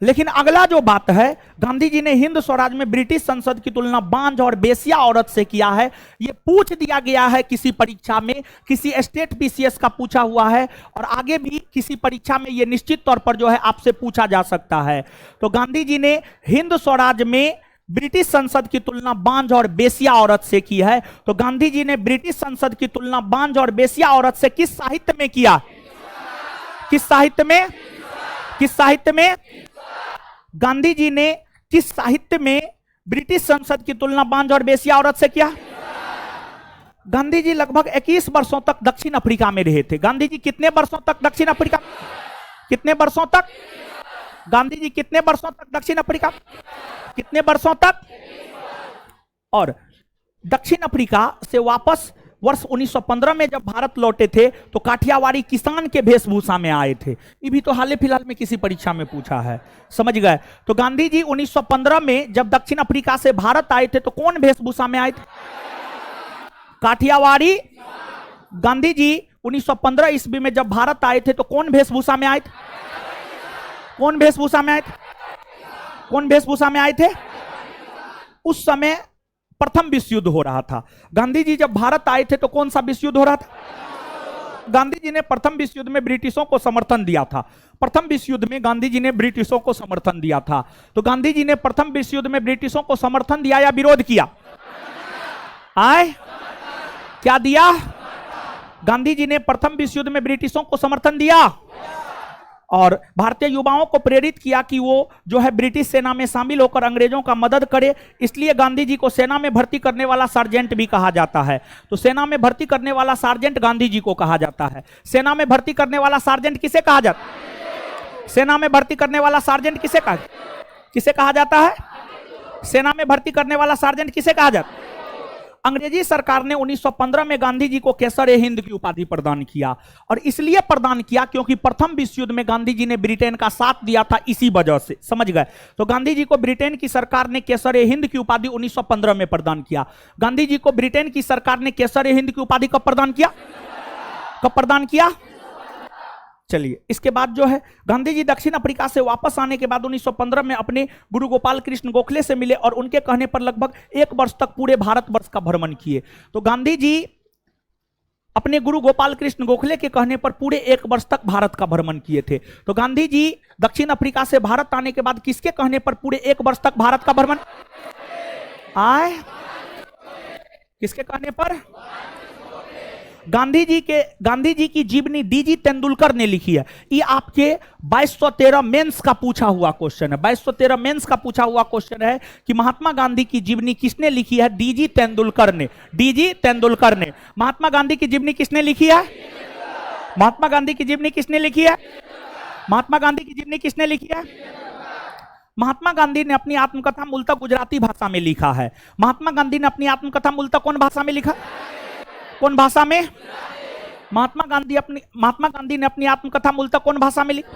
लेकिन अगला जो बात है, गांधी जी ने हिंद स्वराज में ब्रिटिश संसद की तुलना बांझ और बेसिया औरत से किया है। यह पूछ दिया गया है किसी परीक्षा में, किसी स्टेट पीसीएस का पूछा हुआ है, और आगे भी किसी परीक्षा में यह निश्चित तौर पर जो है आपसे पूछा जा सकता है। तो गांधी जी ने हिंद स्वराज में ब्रिटिश संसद की तुलना बांझ और बेसिया औरत से की है। तो गांधी जी ने ब्रिटिश संसद की तुलना बांझ और बेसिया औरत से किस साहित्य में किया? किस साहित्य में? किस साहित्य में? गांधी जी ने किस साहित्य में ब्रिटिश संसद की तुलना बांझ और बेसिया औरत से किया? गांधी जी लगभग 21 वर्षों तक दक्षिण अफ्रीका में रहे थे। गांधी जी कितने वर्षों तक दक्षिण अफ्रीका? कितने वर्षों तक? गांधी जी कितने वर्षों तक दक्षिण अफ्रीका? कितने वर्षों तक? और दक्षिण अफ्रीका से वापस वर्ष 1915 में जब भारत लौटे थे तो काठियावाड़ी किसान के वेशभूषा में आए थे। ये भी तो हाल फिलहाल में किसी परीक्षा में पूछा है, समझ गए? तो गांधी जी 1915 में जब दक्षिण अफ्रीका से भारत आए थे तो कौन वेशभूषा में आए थे? काठियावाड़ी। गांधी जी 1915 ईस्वी में जब भारत आए थे तो कौन वेशभूषा में आए थे? कौन वेशभूषा में आए थे? कौन वेशभूषा में आए थे? उस समय प्रथम विश्व युद्ध हो रहा था। गांधी जी जब भारत आए थे तो कौन सा विश्व युद्ध हो रहा था? गांधी जी ने प्रथम विश्व युद्ध में ब्रिटिशों को समर्थन दिया था। प्रथम विश्व युद्ध में गांधी जी ने ब्रिटिशों को समर्थन दिया था। तो गांधी जी ने प्रथम विश्व युद्ध में ब्रिटिशों को समर्थन दिया या विरोध किया? आए क्या दिया? गांधी जी ने प्रथम विश्व युद्ध में ब्रिटिशों को समर्थन दिया और भारतीय युवाओं को प्रेरित किया कि वो जो है ब्रिटिश सेना में शामिल होकर अंग्रेजों का मदद करे। इसलिए गांधी जी को सेना में भर्ती करने वाला सार्जेंट भी कहा जाता है। तो सेना में भर्ती करने वाला सार्जेंट गांधी जी को कहा जाता है। सेना में भर्ती करने वाला सार्जेंट किसे कहा जाता है? सेना में भर्ती करने वाला सार्जेंट किसे कहा जाता है? सेना में भर्ती करने वाला सार्जेंट किसे कहा जाता है? अंग्रेजी सरकार ने 1915 में गांधी जी को केसर-ए-हिंद की उपाधि प्रदान किया, और इसलिए प्रदान किया क्योंकि प्रथम विश्व युद्ध में गांधी जी ने ब्रिटेन का साथ दिया था, इसी वजह से, समझ गए? तो गांधी जी को ब्रिटेन की सरकार ने केसर-ए-हिंद की उपाधि 1915 में प्रदान किया। गांधी जी को ब्रिटेन की सरकार ने केसर-ए-हिंद की उपाधि कब प्रदान किया? कब प्रदान किया? चलिए, इसके बाद जो है गांधी जी दक्षिण अफ्रीका से वापस आने के बाद 1915 में अपने गुरु गोपाल कृष्ण गोखले से मिले और उनके कहने पर लगभग 1 वर्ष तक पूरे भारतवर्ष का भ्रमण किए। तो गांधी जी अपने गुरु गोपाल कृष्ण गोखले के कहने पर पूरे 1 वर्ष तक भारत का भ्रमण किए थे। तो गांधी जी दक्षिण अफ्रीका से भारत आने के बाद किसके कहने पर पूरे 1 वर्ष तक भारत का भ्रमण आए? किसके कहने पर? गांधी जी की जीवनी डीजी तेंदुलकर ने लिखी है। ये आपके 2213 मेंस का पूछा हुआ क्वेश्चन है। 2213 मेंस का पूछा हुआ क्वेश्चन है कि महात्मा गांधी की जीवनी किसने लिखी है? डीजी तेंदुलकर ने। डीजी तेंदुलकर ने। महात्मा गांधी की जीवनी किसने लिखी है? महात्मा गांधी की जीवनी किसने लिखी है? महात्मा गांधी की जीवनी किसने लिखी है? महात्मा गांधी ने अपनी आत्मकथा मूलतः गुजराती भाषा में लिखा है। महात्मा गांधी ने अपनी आत्मकथा मूलतः कौन भाषा में लिखा? कौन भाषा में? महात्मा गांधी ने अपनी आत्मकथा मूलतः कौन भाषा में लिखी?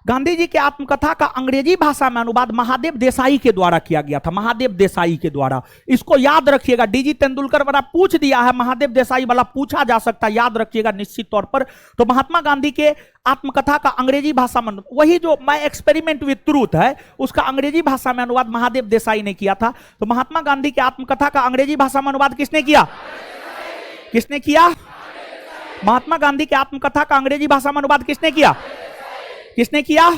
गांधी जी की आत्मकथा का अंग्रेजी भाषा में अनुवाद महादेव देसाई के द्वारा किया गया था। महादेव देसाई के द्वारा। इसको याद रखिएगा। डीजी तेंदुलकर वाला पूछ दिया है, महादेव देसाई वाला पूछा जा सकता है, याद रखिएगा निश्चित तौर पर। तो महात्मा गांधी के आत्मकथा का अंग्रेजी भाषा में, वही जो माय एक्सपेरिमेंट विथ ट्रूथ है, उसका अंग्रेजी भाषा में अनुवाद महादेव देसाई ने किया था। तो महात्मा गांधी की आत्मकथा का अंग्रेजी भाषा में अनुवाद किसने किया? किसने किया? महात्मा गांधी की आत्मकथा का अंग्रेजी भाषा में अनुवाद किसने किया? किसने किया?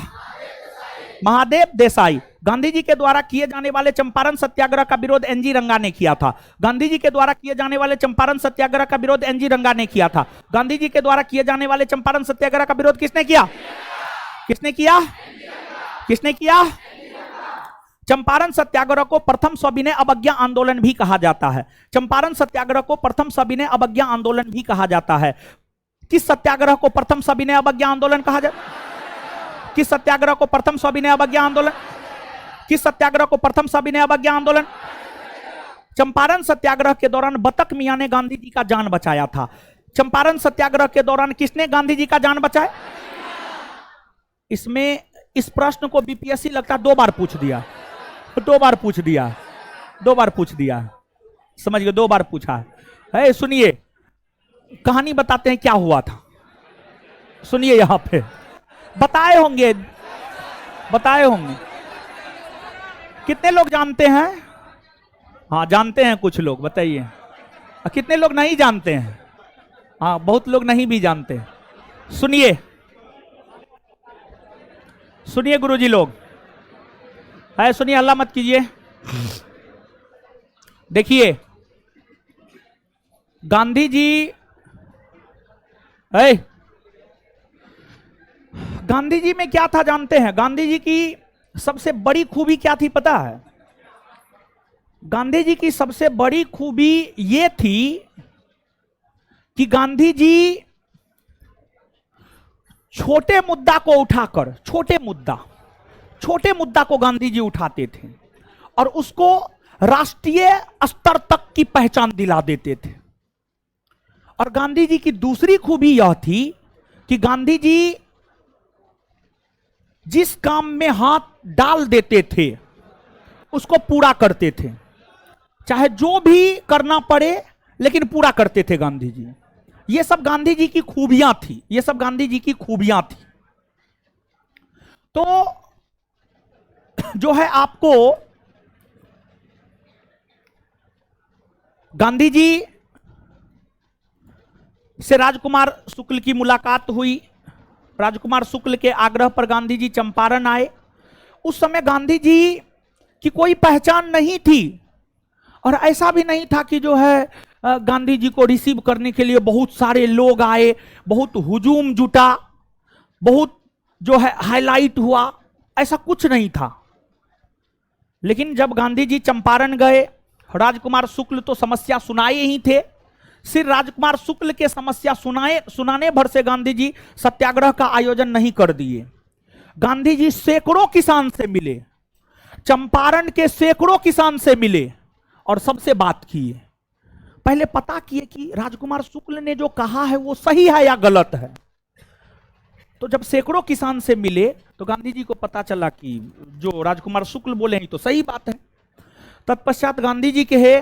महादेव देसाई। गांधी जी के द्वारा किए जाने वाले चंपारण सत्याग्रह का विरोध एनजी रंगा ने किया था। गांधी जी के द्वारा किए जाने वाले चंपारण सत्याग्रह का विरोध एनजी रंगा ने किया था। गांधी जी के द्वारा किए जाने वाले चंपारण सत्याग्रह का विरोध किसने किया? किसने किया? किसने किया? चंपारण सत्याग्रह को प्रथम सविनय अवज्ञा आंदोलन भी कहा जाता है। चंपारण सत्याग्रह को प्रथम सविनय अवज्ञा आंदोलन भी कहा जाता है। किस सत्याग्रह को प्रथम सविनय अवज्ञा आंदोलन कहा जाता है? किस सत्याग्रह को प्रथम सविनय अवज्ञा आंदोलन? किस सत्याग्रह को प्रथम सविनय अवज्ञा आंदोलन? चंपारण सत्याग्रह के दौरान बतक मियां ने गांधी जी का जान बचाया था। चंपारण सत्याग्रह के दौरान किसने गांधी जी का जान बचाया? इसमें इस प्रश्न को बीपीएससी लगता 2 बार पूछ दिया। 2 बार पूछ दिया। 2 बार पूछ दिया। समझ गए? 2 बार पूछा है। सुनिए, कहानी बताते हैं क्या हुआ था। सुनिए, यहां पे बताए होंगे, बताए होंगे। कितने लोग जानते हैं? हाँ, जानते हैं कुछ लोग, बताइए। कितने लोग नहीं जानते हैं? हाँ, बहुत लोग नहीं भी जानते। सुनिए, सुनिए गुरुजी लोग, है सुनिए, हल्ला मत कीजिए। देखिए, गांधी जी, गांधी जी में क्या था जानते हैं? गांधी जी की सबसे बड़ी खूबी क्या थी पता है? गांधी जी की सबसे बड़ी खूबी यह थी कि गांधी जी छोटे मुद्दा को उठाकर, छोटे मुद्दा को गांधी जी उठाते थे और उसको राष्ट्रीय स्तर तक की पहचान दिला देते थे। और गांधी जी की दूसरी खूबी यह थी कि गांधी जी जिस काम में हाथ डाल देते थे उसको पूरा करते थे, चाहे जो भी करना पड़े, लेकिन पूरा करते थे गांधी जी। ये सब गांधी जी की खूबियां थी। ये सब गांधी जी की खूबियां थी। तो जो है, आपको गांधी जी से राजकुमार शुक्ल की मुलाकात हुई। राजकुमार शुक्ल के आग्रह पर गांधी जी चंपारण आए। उस समय गांधी जी की कोई पहचान नहीं थी और ऐसा भी नहीं था कि जो है गांधी जी को रिसीव करने के लिए बहुत सारे लोग आए, बहुत हुजूम जुटा, बहुत जो है हाईलाइट हुआ, ऐसा कुछ नहीं था। लेकिन जब गांधी जी चंपारण गए, राजकुमार शुक्ल तो समस्या सुनाए ही थे। सिर्फ राजकुमार शुक्ल के समस्या सुनाने भर से गांधी जी सत्याग्रह का आयोजन नहीं कर दिए। गांधी जी सैकड़ों किसान से मिले, चंपारण के सैकड़ों किसान से मिले और सबसे बात किए। पहले पता किए कि राजकुमार शुक्ल ने जो कहा है वो सही है या गलत है। तो जब सैकड़ों किसान से मिले तो गांधी जी को पता चला कि जो राजकुमार शुक्ल बोले हैं तो सही बात है। तत्पश्चात गांधी जी कहे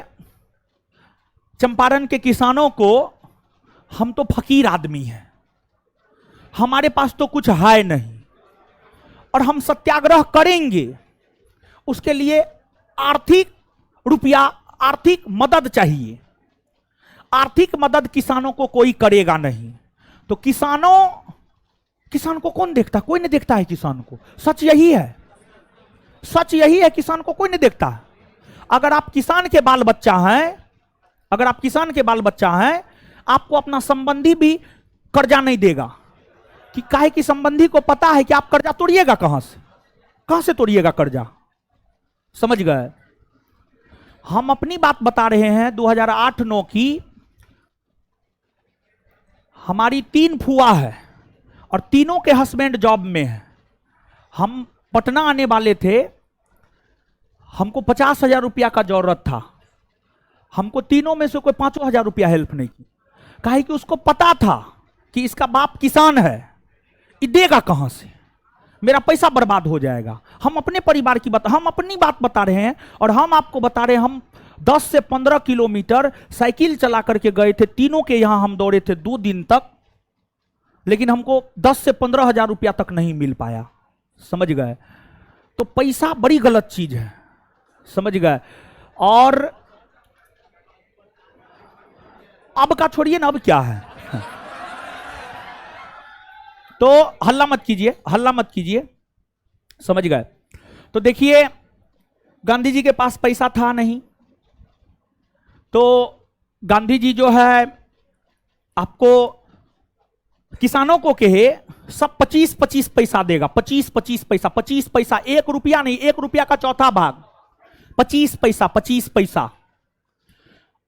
चंपारण के किसानों को, हम तो फकीर आदमी हैं, हमारे पास तो कुछ है नहीं और हम सत्याग्रह करेंगे, उसके लिए आर्थिक रुपया, आर्थिक मदद चाहिए। आर्थिक मदद किसानों को कोई करेगा नहीं। तो किसान को कौन देखता? कोई नहीं देखता है किसान को। सच यही है, सच यही है, किसान को कोई नहीं देखता है। अगर आप किसान के बाल बच्चा हैं, अगर आप किसान के बाल बच्चा हैं, आपको अपना संबंधी भी कर्जा नहीं देगा। कि काहे कि संबंधी को पता है कि आप कर्जा तोड़िएगा कहां से तोड़िएगा कर्जा। समझ गए। हम अपनी बात बता रहे हैं 2008-9 की। हमारी 3 फुआ है और तीनों के हस्बैंड जॉब में है। हम पटना आने वाले थे, हमको 50,000 रुपया का जरूरत था। हमको तीनों में से कोई 5,000 रुपया हेल्प नहीं की। काहे कि उसको पता था कि इसका बाप किसान है, ये देगा कहां से, मेरा पैसा बर्बाद हो जाएगा। हम अपने परिवार की बात, हम अपनी बात बता रहे हैं और हम आपको बता रहे हैं। हम 10 से 15 किलोमीटर साइकिल चला करके गए थे, तीनों के यहां हम दौड़े थे 2 दिन तक, लेकिन हमको 10 से 15,000 रुपया तक नहीं मिल पाया। समझ गए। तो पैसा बड़ी गलत चीज है। समझ गए। और अब का छोड़िए ना, अब क्या है। तो हल्ला मत कीजिए, हल्ला मत कीजिए। समझ गए। तो देखिए, गांधी जी के पास पैसा था नहीं, तो गांधी जी जो है आपको किसानों को कहे सब 25-25 पैसा देगा। 25-25 पैसा, 25 पैसा, 1 रुपया नहीं, 1 रुपया का चौथा भाग, 25 पैसा, 25 पैसा।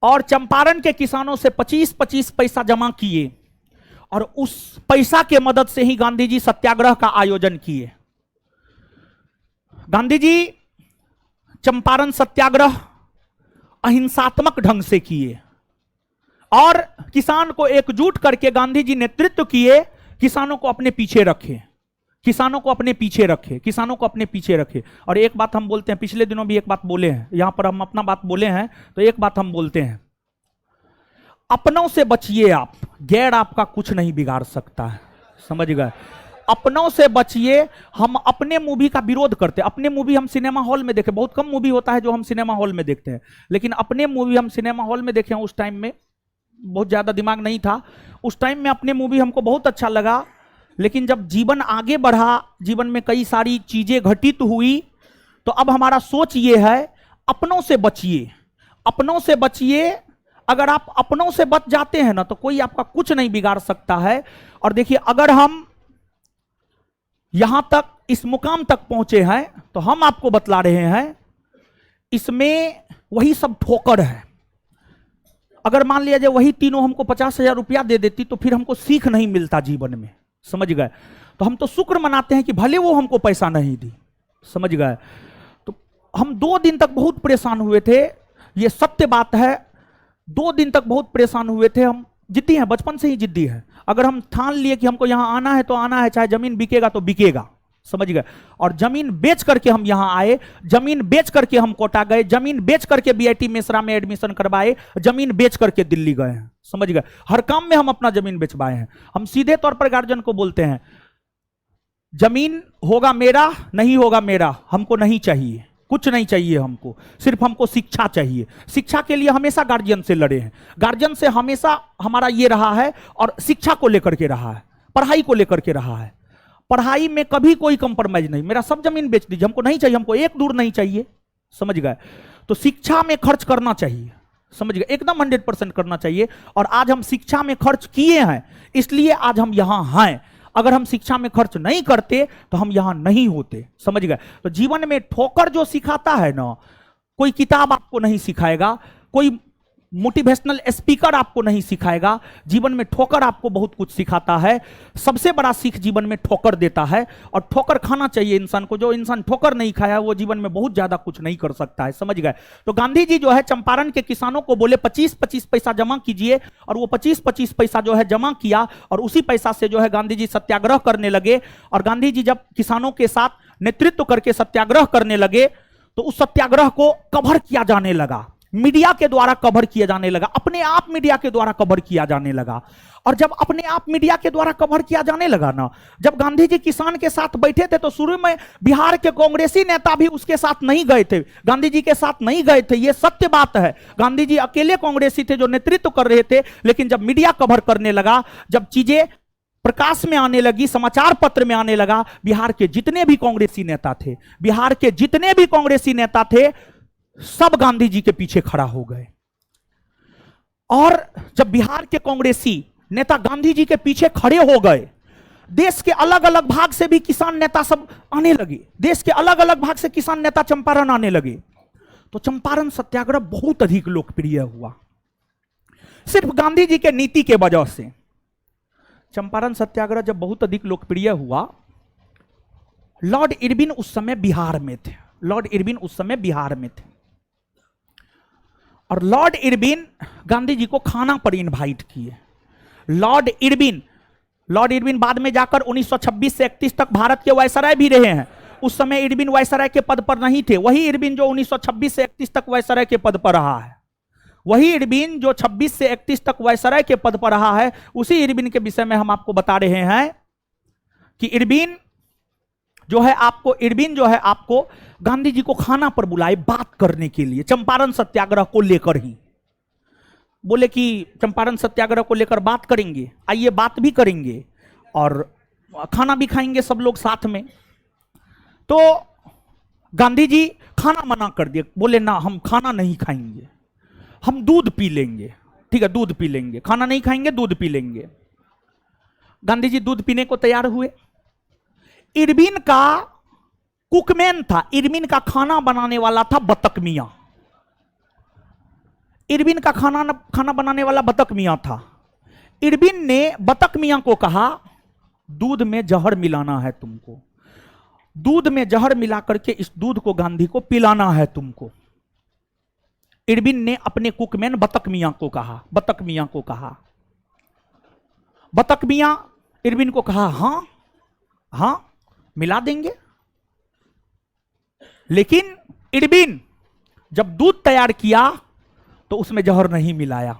और चंपारण के किसानों से 25-25 पैसा जमा किए और उस पैसा के मदद से ही गांधी जी सत्याग्रह का आयोजन किए। गांधी जी चंपारण सत्याग्रह अहिंसात्मक ढंग से किए और किसान को एकजुट करके गांधी जी नेतृत्व किए। किसानों को अपने पीछे रखे, किसानों को अपने पीछे रखे, किसानों को अपने पीछे रखे। और एक बात हम बोलते हैं, पिछले दिनों भी एक बात बोले हैं, यहां पर हम अपना बात बोले हैं, तो एक बात हम बोलते हैं, अपनों से बचिए आप, गैर आपका कुछ नहीं बिगाड़ सकता है। समझ गए। अपनों से बचिए। हम अपने मूवी का विरोध करते हैं। अपने मूवी हम सिनेमा हॉल में देखे, बहुत कम मूवी होता है जो हम सिनेमा हॉल में देखते हैं, लेकिन अपने मूवी हम सिनेमा हॉल में देखे हैं। उस टाइम में बहुत ज्यादा दिमाग नहीं था, उस टाइम में अपने मूवी हमको बहुत अच्छा लगा। लेकिन जब जीवन आगे बढ़ा, जीवन में कई सारी चीजें घटित हुई, तो अब हमारा सोच ये है, अपनों से बचिए, अपनों से बचिए। अगर आप अपनों से बच जाते हैं ना, तो कोई आपका कुछ नहीं बिगाड़ सकता है। और देखिए, अगर हम यहां तक इस मुकाम तक पहुंचे हैं, तो हम आपको बतला रहे हैं, इसमें वही सब ठोकर है। अगर मान लिया जाए वही तीनों हमको 50,000 रुपया दे देती, तो फिर हमको सीख नहीं मिलता जीवन में। समझ गए। तो हम तो शुक्र मनाते हैं कि भले वो हमको पैसा नहीं दी। समझ गए। तो हम 2 दिन तक बहुत परेशान हुए थे, ये सत्य बात है। 2 दिन तक बहुत परेशान हुए थे। हम जिद्दी हैं, बचपन से ही जिद्दी है। अगर हम ठान लिए कि हमको यहां आना है तो आना है, चाहे जमीन बिकेगा तो बिकेगा। समझ गए। और जमीन बेच करके हम यहां आए, जमीन बेच करके हम कोटा गए, जमीन बेच करके बीआईटी मेसरा में एडमिशन करवाए, जमीन बेच करके दिल्ली गए हैं। समझ गए। हर काम में हम अपना जमीन बेचवाए हैं। हम सीधे तौर पर गार्जियन को बोलते हैं, जमीन होगा मेरा, नहीं होगा मेरा, हमको नहीं चाहिए, कुछ नहीं चाहिए हमको, सिर्फ हमको शिक्षा चाहिए। शिक्षा के लिए हमेशा गार्जियन से लड़े हैं, गार्जियन से हमेशा हमारा ये रहा है, और शिक्षा को लेकर के रहा है, पढ़ाई को लेकर के रहा है। पढ़ाई में कभी कोई कंप्रोमाइज नहीं। मेरा सब जमीन बेच दीजिए, हमको नहीं चाहिए, हमको 1 दूर नहीं चाहिए। समझ गए। तो शिक्षा में खर्च करना चाहिए। समझ गए। एकदम 100% करना चाहिए। और आज हम शिक्षा में खर्च किए हैं, इसलिए आज हम यहां हैं। अगर हम शिक्षा में खर्च नहीं करते तो हम यहां नहीं होते। समझ गए। तो जीवन में ठोकर जो सिखाता है ना, कोई किताब आपको नहीं सिखाएगा, कोई मोटिवेशनल स्पीकर आपको नहीं सिखाएगा। जीवन में ठोकर आपको बहुत कुछ सिखाता है। सबसे बड़ा सीख जीवन में ठोकर देता है, और ठोकर खाना चाहिए इंसान को। जो इंसान ठोकर नहीं खाया वो जीवन में बहुत ज्यादा कुछ नहीं कर सकता है। समझ गए। तो गांधी जी जो है चंपारण के किसानों को बोले 25-25 पैसा जमा कीजिए, और वो 25-25 पैसा जो है जमा किया, और उसी पैसा से जो है गांधी जी सत्याग्रह करने लगे। और गांधी जी जब किसानों के साथ नेतृत्व करके सत्याग्रह करने लगे, तो उस सत्याग्रह को कवर किया जाने लगा, मीडिया के द्वारा कवर किया जाने लगा, अपने आप मीडिया के द्वारा कवर किया जाने लगा। और जब अपने आप मीडिया के द्वारा कवर किया जाने लगा ना, जब गांधी जी किसान के साथ बैठे थे, तो शुरू में बिहार के कांग्रेसी नेता भी उसके साथ नहीं गए थे, गांधी जी के साथ नहीं गए थे। यह सत्य बात है। गांधी जी अकेले कांग्रेसी थे जो नेतृत्व कर रहे थे। लेकिन जब मीडिया कवर करने लगा, जब चीजें प्रकाश में आने लगी, समाचार पत्र में आने लगा, बिहार के जितने भी कांग्रेसी नेता थे, बिहार के जितने भी कांग्रेसी नेता थे, सब गांधी जी के पीछे खड़ा हो गए। और जब बिहार के कांग्रेसी नेता गांधी जी के पीछे खड़े हो गए, देश के अलग अलग भाग से भी किसान नेता सब आने लगे, देश के अलग अलग भाग से किसान नेता चंपारण आने लगे, तो चंपारण सत्याग्रह बहुत अधिक लोकप्रिय हुआ सिर्फ गांधी जी के नीति के वजह से। चंपारण सत्याग्रह जब बहुत अधिक लोकप्रिय हुआ, लॉर्ड इरविन उस समय बिहार में थे, लॉर्ड इरविन उस समय बिहार में थे, और लॉर्ड इरविन गांधी जी को खाना पर इनवाइट किए। लॉर्ड इरविन बाद में जाकर 1926 से 31 तक भारत के वायसराय भी रहे हैं। उस समय इरविन वायसराय के पद पर नहीं थे, वही इरविन जो 1926 से 31 तक वायसराय के पद पर रहा है, वही इरविन जो 26 से 31 तक वायसराय के पद पर रहा है, उसी इरविन के विषय में हम आपको बता रहे हैं कि इरविन जो है आपको गांधी जी को खाना पर बुलाए बात करने के लिए, चंपारण सत्याग्रह को लेकर ही। बोले कि चंपारण सत्याग्रह को लेकर बात करेंगे, आइए बात भी करेंगे और खाना भी खाएंगे सब लोग साथ में। तो गांधी जी खाना मना कर दिए, बोले ना हम खाना नहीं खाएंगे, हम दूध पी लेंगे। ठीक है, दूध पी लेंगे, खाना नहीं खाएंगे, दूध पी लेंगे। गांधी जी दूध पीने को तैयार हुए। इरविन का कुकमैन था, इरविन का खाना बनाने वाला था बतक मियां। इरविन का खाना बनाने वाला बतक मियां था। इरविन ने बतक मियां को कहा, दूध में जहर मिलाना है तुमको, दूध में जहर मिला करके इस दूध को गांधी को पिलाना है तुमको। इरविन ने अपने कुकमैन बतक मियां को कहा, बतक मियां इरविन को कहा, हां मिला देंगे। लेकिन इरविन जब दूध तैयार किया तो उसमें जहर नहीं मिलाया।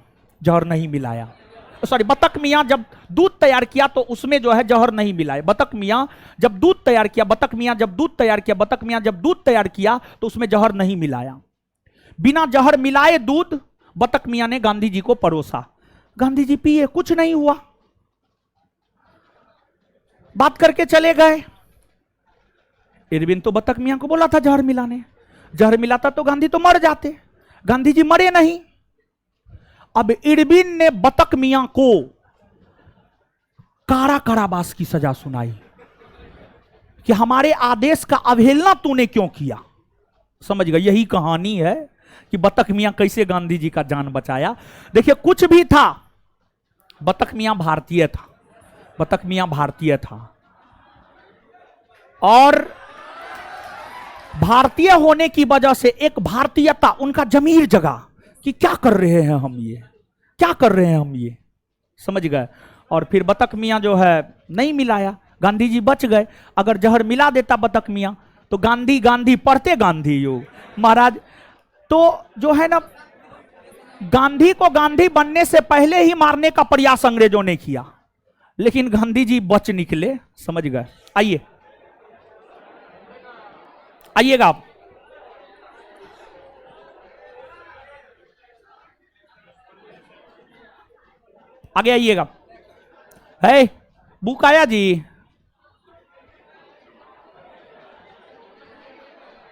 सॉरी, बतक मियां जब दूध तैयार किया तो उसमें जो है जहर नहीं मिलाया। बतक मियां जब दूध तैयार किया तो उसमें जहर नहीं मिलाया। बिना जहर मिलाए दूध बतक मियां ने गांधी जी को परोसा। गांधी जी पिए, कुछ नहीं हुआ, बात करके चले गए। इरविन तो बतक मियां को बोला था जहर मिलाने, जहर मिलाता तो गांधी तो मर जाते, गांधी जी मरे नहीं। अब इरविन ने बतक मियां को कारावास की सजा सुनाई कि हमारे आदेश का अवहेलना तूने क्यों किया। समझ गए, यही कहानी है कि बतक मियां कैसे गांधी जी का जान बचाया। देखिए, कुछ भी था, बतक मियां भारतीय था और भारतीय होने की वजह से एक भारतीयता उनका जमीर जगा कि क्या कर रहे हैं हम ये, समझ गए। और फिर बतक मियां जो है नहीं मिलाया, गांधी जी बच गए। अगर जहर मिला देता बतक मियां तो गांधी पढ़ते गांधी योग महाराज। तो जो है ना, गांधी को गांधी बनने से पहले ही मारने का प्रयास अंग्रेजों ने किया, लेकिन गांधी जी बच निकले, समझ गए। आइएगा आप। आगे आइएगा। है बुक आया जी?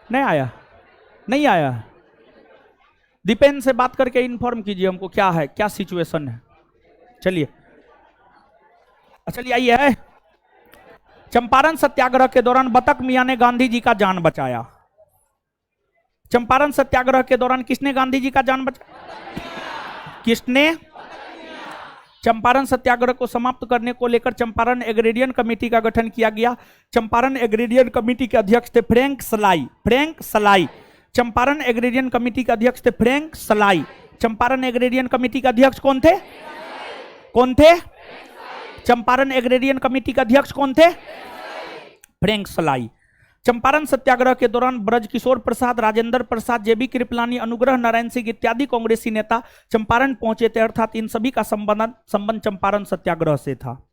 नहीं आया। दीपेन से बात करके इन्फॉर्म कीजिए हमको क्या है, क्या सिचुएशन है। चलिए आइए। है चंपारण सत्याग्रह के दौरान बतक मियां ने गांधी जी का जान बचाया। चंपारण सत्याग्रह के दौरान किसने गांधी जी का जान बचाया? किसने? चंपारण सत्याग्रह को समाप्त करने को लेकर चंपारण एग्रेरियन कमेटी का गठन किया गया। चंपारण एग्रेरियन कमेटी के अध्यक्ष थे फ्रैंक सलाई। चंपारण एग्रेरियन कमेटी के अध्यक्ष थे फ्रैंक सलाई। चंपारण एग्रेरियन कमेटी के अध्यक्ष कौन थे? चंपारण एग्रेरियन कमेटी के अध्यक्ष कौन थे? फ्रैंक सलाई। चंपारण सत्याग्रह के दौरान ब्रजकिशोर प्रसाद, राजेंद्र प्रसाद, जेबी कृपलानी, अनुग्रह नारायण सिंह इत्यादि कांग्रेसी नेता चंपारण पहुंचे थे, अर्थात इन सभी का संबंध चंपारण सत्याग्रह से था।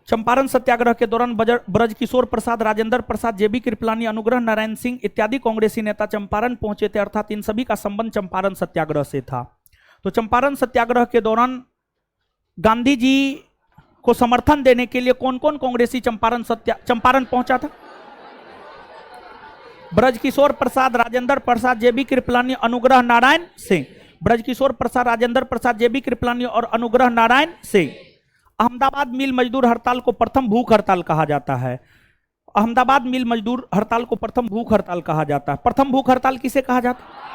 चंपारण सत्याग्रह के दौरान ब्रजकिशोर प्रसाद, राजेंद्र प्रसाद, जेबी कृपलानी, अनुग्रह नारायण सिंह इत्यादि कांग्रेसी नेता चंपारण पहुंचे थे, अर्थात इन सभी का संबंध चंपारण सत्याग्रह से था। तो चंपारण सत्याग्रह के दौरान गांधी जी को समर्थन देने के लिए कौन कौन कांग्रेसी चंपारण पहुंचा था? ब्रजकिशोर प्रसाद, राजेंद्र प्रसाद, जेबी कृपलानी, अनुग्रह नारायण सिंह। ब्रजकिशोर प्रसाद, राजेंद्र प्रसाद, जेबी कृपलानी और अनुग्रह नारायण सिंह। अहमदाबाद मिल मजदूर हड़ताल को प्रथम भूख हड़ताल कहा जाता है। अहमदाबाद मिल मजदूर हड़ताल को प्रथम भूख हड़ताल कहा जाता है। प्रथम भूख हड़ताल किसे कहा जाता है?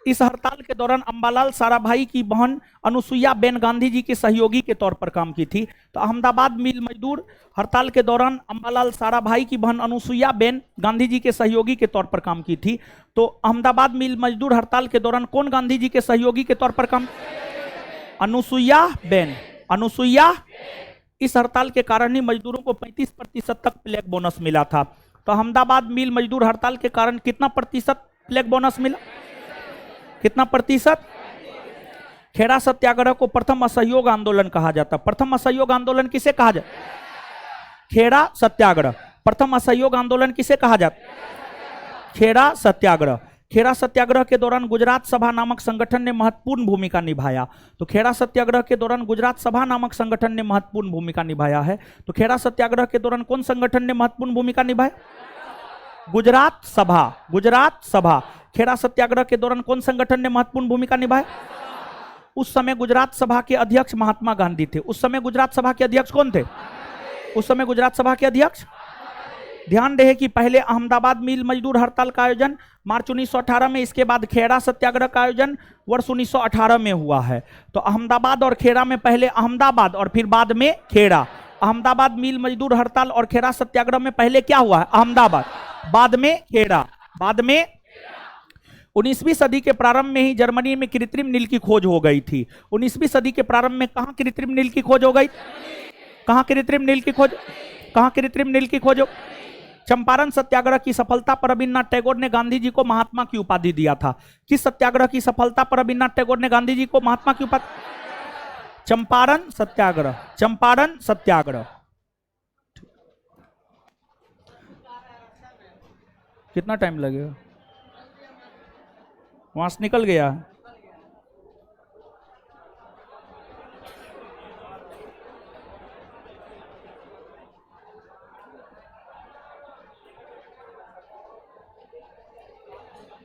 इस हड़ताल के दौरान अंबालाल साराभाई की बहन अनुसुईया बेन गांधी जी के सहयोगी के तौर पर काम की थी। तो अहमदाबाद मिल मजदूर हड़ताल के दौरान अंबालाल साराभाई की बहन अनुसुईया बेन गांधी जी के सहयोगी के तौर पर काम की थी। तो अहमदाबाद मिल मजदूर हड़ताल के दौरान कौन गांधी जी के सहयोगी के तौर पर काम? अनुसुईया बेन। अनुसुईया। इस हड़ताल के कारण ही मजदूरों को 35% तक प्लेग बोनस मिला था। तो अहमदाबाद मिल मजदूर हड़ताल के कारण कितना प्रतिशत प्लेग बोनस मिला? कितना प्रतिशत? खेड़ा सत्याग्रह को प्रथम असहयोग आंदोलन कहा जाता। प्रथम असहयोग आंदोलन किसे कहा जाता? खेड़ा सत्याग्रह। प्रथम असहयोग आंदोलन किसे कहा जाता? खेड़ा सत्याग्रह। खेड़ा सत्याग्रह के दौरान गुजरात सभा नामक संगठन ने महत्वपूर्ण भूमिका निभाया। तो खेड़ा सत्याग्रह के दौरान गुजरात सभा नामक संगठन ने महत्वपूर्ण भूमिका निभाया है। तो खेड़ा सत्याग्रह के दौरान कौन संगठन ने महत्वपूर्ण भूमिका निभाई? गुजरात सभा। गुजरात सभा। खेड़ा सत्याग्रह के दौरान कौन संगठन ने महत्वपूर्ण भूमिका निभाई? उस समय गुजरात सभा के अध्यक्ष महात्मा गांधी थे। उस समय गुजरात सभा के अध्यक्ष कौन थे? उस समय गुजरात सभा के अध्यक्ष। ध्यान रहे कि पहले अहमदाबाद मिल मजदूर हड़ताल का आयोजन मार्च 1918 में, इसके बाद खेड़ा सत्याग्रह का आयोजन वर्ष 1918 में हुआ है। तो अहमदाबाद और खेड़ा में पहले अहमदाबाद और फिर बाद में खेड़ा। अहमदाबाद मिल मजदूर हड़ताल और खेड़ा सत्याग्रह में पहले क्या हुआ है? अहमदाबाद, बाद में खेड़ा, बाद में। 19वीं सदी के प्रारंभ में ही जर्मनी में कृत्रिम नील की खोज हो गई थी। 19वीं सदी के प्रारंभ में कहां कृत्रिम नील की खोज हो गई? कहां कृत्रिम नील की खोज? कहां कृत्रिम नील की खोज? चंपारण सत्याग्रह की सफलता पर रविन्द्रनाथ टैगोर ने गांधी जी को महात्मा की उपाधि दिया था। किस सत्याग्रह की सफलता पर रविन्द्रनाथ टैगोर ने गांधी जी को महात्मा की उपाधि? चंपारण सत्याग्रह। चंपारण सत्याग्रह। कितना टाइम लगेगा? वहां से निकल गया।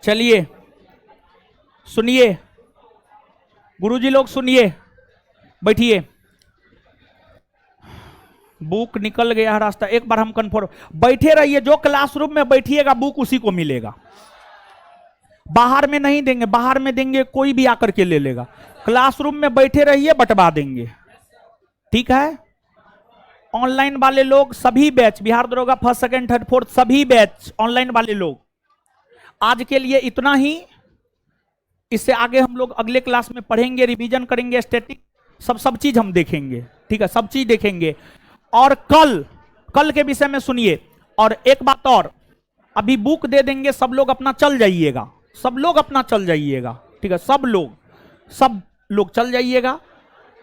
चलिए सुनिए, गुरुजी लोग सुनिए, बैठिए। बुक निकल गया है रास्ता, एक बार हम कन्फर्म। बैठे रहिए, जो क्लासरूम में बैठिएगा बुक उसी को मिलेगा। बाहर में नहीं देंगे, बाहर में देंगे कोई भी आकर के ले लेगा। क्लासरूम में बैठे रहिए, बंटवा देंगे, ठीक है। ऑनलाइन वाले लोग सभी बैच, बिहार दरोगा फर्स्ट सेकंड थर्ड फोर्थ सभी बैच ऑनलाइन वाले लोग, आज के लिए इतना ही। इससे आगे हम लोग अगले क्लास में पढ़ेंगे, रिवीजन करेंगे, स्टैटिक सब चीज हम देखेंगे, ठीक है, सब चीज देखेंगे। और कल के विषय में सुनिए। और एक बात और, अभी बुक दे देंगे, सब लोग अपना चल जाइएगा, सब लोग अपना चल जाइएगा, ठीक है, सब लोग चल जाइएगा।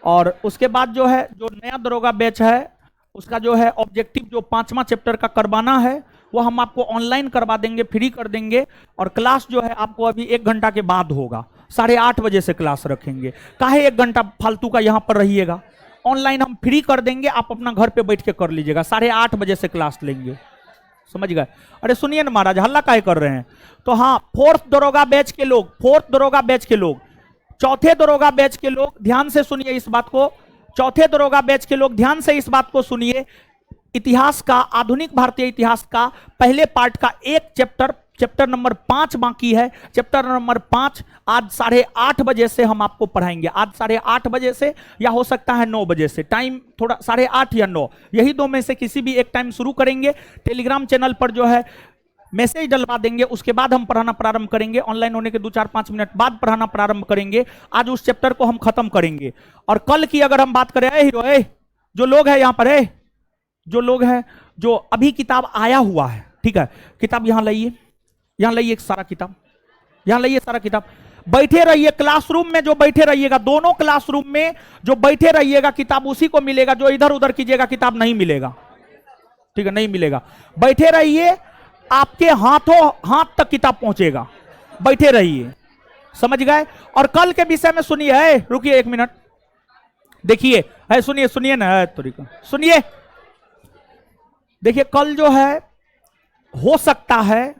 और उसके बाद जो है, जो नया दरोगा बैच है उसका जो है ऑब्जेक्टिव जो 5वां चैप्टर का करवाना है वो हम आपको ऑनलाइन करवा देंगे, फ्री कर देंगे। और क्लास जो है आपको अभी 1 घंटा के बाद होगा, 8:30 बजे से क्लास रखेंगे। काहे 1 घंटा फालतू का यहां पर रहिएगा, ऑनलाइन हम फ्री कर देंगे, आप अपना घर पे बैठ के कर लीजिएगा। 8:30 बजे से क्लास लेंगे, समझ गए? अरे सुनिए ना महाराज, हल्ला काहे कर रहे हैं? तो हाँ, फोर्थ दरोगा बैच के लोग, फोर्थ दरोगा बैच के लोग, चौथे दरोगा बैच के लोग ध्यान से सुनिए इस बात को। चौथे दरोगा बैच के लोग ध्यान से इस बात को सुनिए। इतिहास का, आधुनिक भारतीय इतिहास का पहले पार्ट का एक चैप्टर नंबर 5 बाकी है। चैप्टर नंबर 5 आज 8:30 बजे से हम आपको पढ़ाएंगे। आज 8:30 बजे से, या हो सकता है 9 बजे से, टाइम थोड़ा 8:30 या 9, यही दो में से किसी भी एक टाइम शुरू करेंगे। टेलीग्राम चैनल पर जो है मैसेज डलवा देंगे, उसके बाद हम पढ़ाना प्रारंभ करेंगे। ऑनलाइन होने के 2-4-5 मिनट बाद पढ़ाना प्रारंभ करेंगे। आज उस चैप्टर को हम खत्म करेंगे। और कल की अगर हम बात करें, हीरो जो लोग हैं यहां पर, जो लोग हैं जो अभी किताब आया हुआ है, ठीक है, किताब यहां लाइए, यहां लाइए सारा किताब, यहां लाइए सारा किताब। बैठे रहिए क्लासरूम में, जो बैठे रहिएगा दोनों क्लासरूम में जो बैठे रहिएगा किताब उसी को मिलेगा, जो इधर उधर कीजिएगा किताब नहीं मिलेगा, ठीक है, नहीं मिलेगा। बैठे रहिए, आपके हाथ तक किताब पहुंचेगा, बैठे रहिए, समझ गए? और कल के विषय में सुनिए, रुकिए 1 मिनट, देखिए, सुनिए ना, तरीका सुनिए। देखिए कल जो है हो सकता है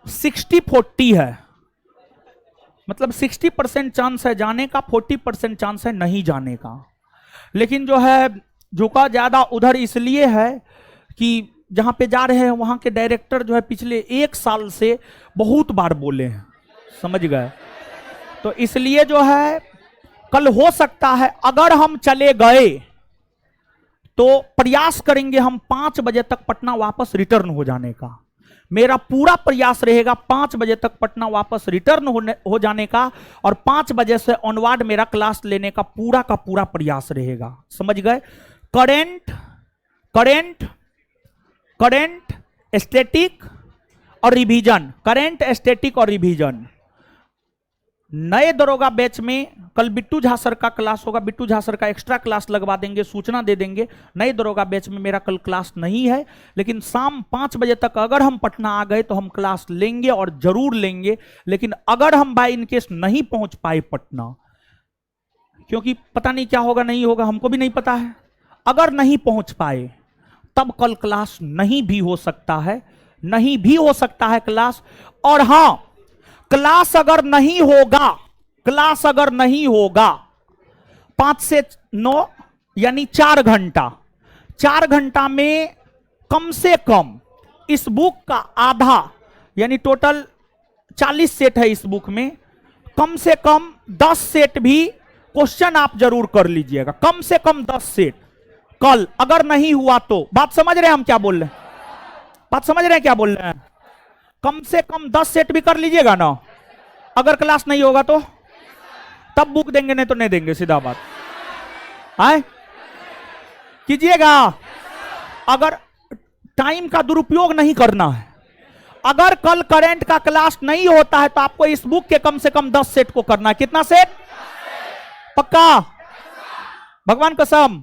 60-40 है, मतलब 60% चांस है जाने का, 40% चांस है नहीं जाने का। लेकिन जो है झुका ज्यादा उधर इसलिए है कि जहां पे जा रहे हैं वहां के डायरेक्टर जो है पिछले 1 साल से बहुत बार बोले हैं, समझ गए। तो इसलिए जो है कल हो सकता है अगर हम चले गए तो प्रयास करेंगे हम 5 बजे तक पटना वापस रिटर्न हो जाने का। मेरा पूरा प्रयास रहेगा 5 बजे तक पटना वापस रिटर्न हो जाने का, और 5 बजे से ऑनवर्ड मेरा क्लास लेने का पूरा प्रयास रहेगा, समझ गए। करंट स्टैटिक और रिवीजन, करंट स्टैटिक और रिवीजन। नए दरोगा बैच में कल बिट्टू झा सर का क्लास होगा, बिट्टू झा सर का एक्स्ट्रा क्लास लगवा देंगे, सूचना दे देंगे। नए दरोगा बैच में मेरा कल क्लास नहीं है, लेकिन शाम 5 बजे तक अगर हम पटना आ गए तो हम क्लास लेंगे और जरूर लेंगे। लेकिन अगर हम बाय इन केस नहीं पहुंच पाए पटना, क्योंकि पता नहीं क्या होगा नहीं होगा, हमको भी नहीं पता है, अगर नहीं पहुंच पाए तब कल क्लास नहीं भी हो सकता है, नहीं भी हो सकता है क्लास। और हां, क्लास अगर नहीं होगा, क्लास अगर नहीं होगा 5 से 9 यानी 4 घंटा, 4 घंटा में कम से कम इस बुक का आधा यानी टोटल 40 सेट है इस बुक में, कम से कम 10 सेट भी क्वेश्चन आप जरूर कर लीजिएगा, कम से कम 10 सेट। कल अगर नहीं हुआ तो, बात समझ रहे हैं हम क्या बोल रहे हैं, बात समझ रहे हैं क्या बोल रहे हैं, कम से कम 10 सेट भी कर लीजिएगा ना। अगर क्लास नहीं होगा तो तब बुक देंगे, नहीं तो नहीं देंगे, सीधा बात है, कीजिएगा। अगर टाइम का दुरुपयोग नहीं करना है, अगर कल करंट का क्लास नहीं होता है तो आपको इस बुक के कम से कम 10 सेट को करना है। कितना सेट? पक्का? भगवान कसम?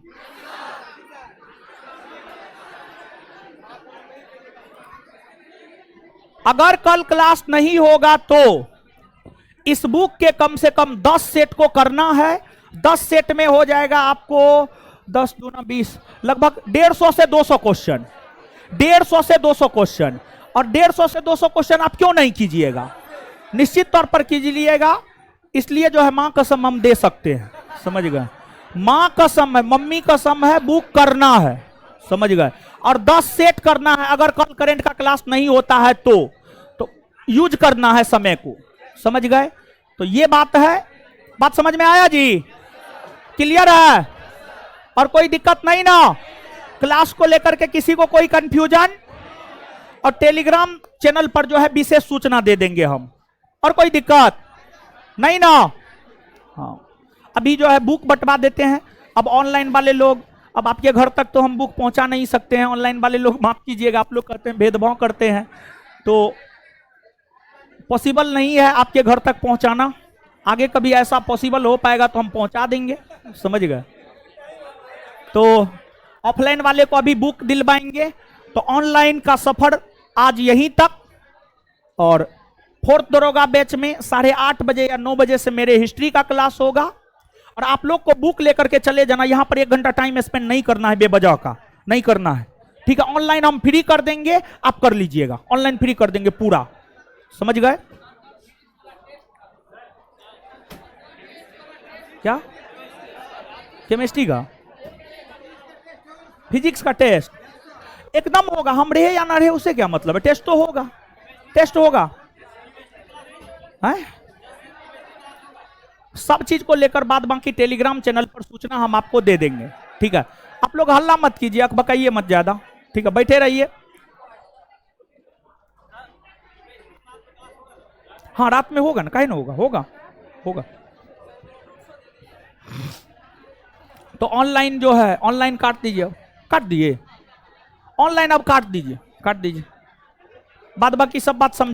अगर कल क्लास नहीं होगा तो इस बुक के कम से कम 10 सेट को करना है। 10 सेट में हो जाएगा आपको 10 दूना 20, लगभग 150 से 200 क्वेश्चन, 150 से 200 क्वेश्चन। और 150 से 200 क्वेश्चन आप क्यों नहीं कीजिएगा, निश्चित तौर पर कीजिएगा। इसलिए जो है मां कसम हम दे सकते हैं, समझ गए, मां कसम है, मम्मी कसम है, बुक करना है, समझ गए। और 10 सेट करना है। अगर कल करंट का क्लास नहीं होता है तो यूज करना है समय को, समझ गए। तो ये बात है, बात समझ में आया जी, क्लियर है? और कोई दिक्कत नहीं ना क्लास को लेकर के, किसी को कोई कंफ्यूजन? और टेलीग्राम चैनल पर जो है विशेष सूचना दे देंगे हम, और कोई दिक्कत नहीं ना। हाँ, अभी जो है बुक बंटवा देते हैं। अब ऑनलाइन वाले लोग, अब आपके घर तक तो हम बुक पहुंचा नहीं सकते हैं, ऑनलाइन वाले लोग माफ कीजिएगा, आप लोग कहते हैं भेदभाव करते हैं, तो पॉसिबल नहीं है आपके घर तक पहुंचाना। आगे कभी ऐसा पॉसिबल हो पाएगा तो हम पहुंचा देंगे, समझ गए। तो ऑफलाइन वाले को अभी बुक दिलवाएंगे। तो ऑनलाइन का सफर आज यहीं तक। और 4th दरोगा बैच में 8:30 बजे या 9 बजे से मेरे हिस्ट्री का क्लास होगा। और आप लोग को बुक लेकर के चले जाना, यहां पर 1 घंटा टाइम स्पेंड नहीं करना है, बेवजह का नहीं करना है, ठीक है। ऑनलाइन हम फ्री कर देंगे, आप कर लीजिएगा, ऑनलाइन फ्री कर देंगे पूरा, समझ गए। क्या? केमिस्ट्री का, फिजिक्स का टेस्ट एकदम होगा, हम रहे या ना रहे उससे क्या मतलब है, टेस्ट तो होगा, टेस्ट होगा है? सब चीज को लेकर बाद बाकी टेलीग्राम चैनल पर सूचना हम आपको दे देंगे, ठीक है। आप लोग हल्ला मत कीजिए, बकाइए मत ज्यादा, ठीक है, बैठे रहिए। हाँ, रात में होगा ना, काहे ना होगा, होगा होगा। तो ऑनलाइन जो है, ऑनलाइन काट दीजिए, काट दिए ऑनलाइन, अब काट दीजिए, काट दीजिए, बाद बाकी सब बात समझ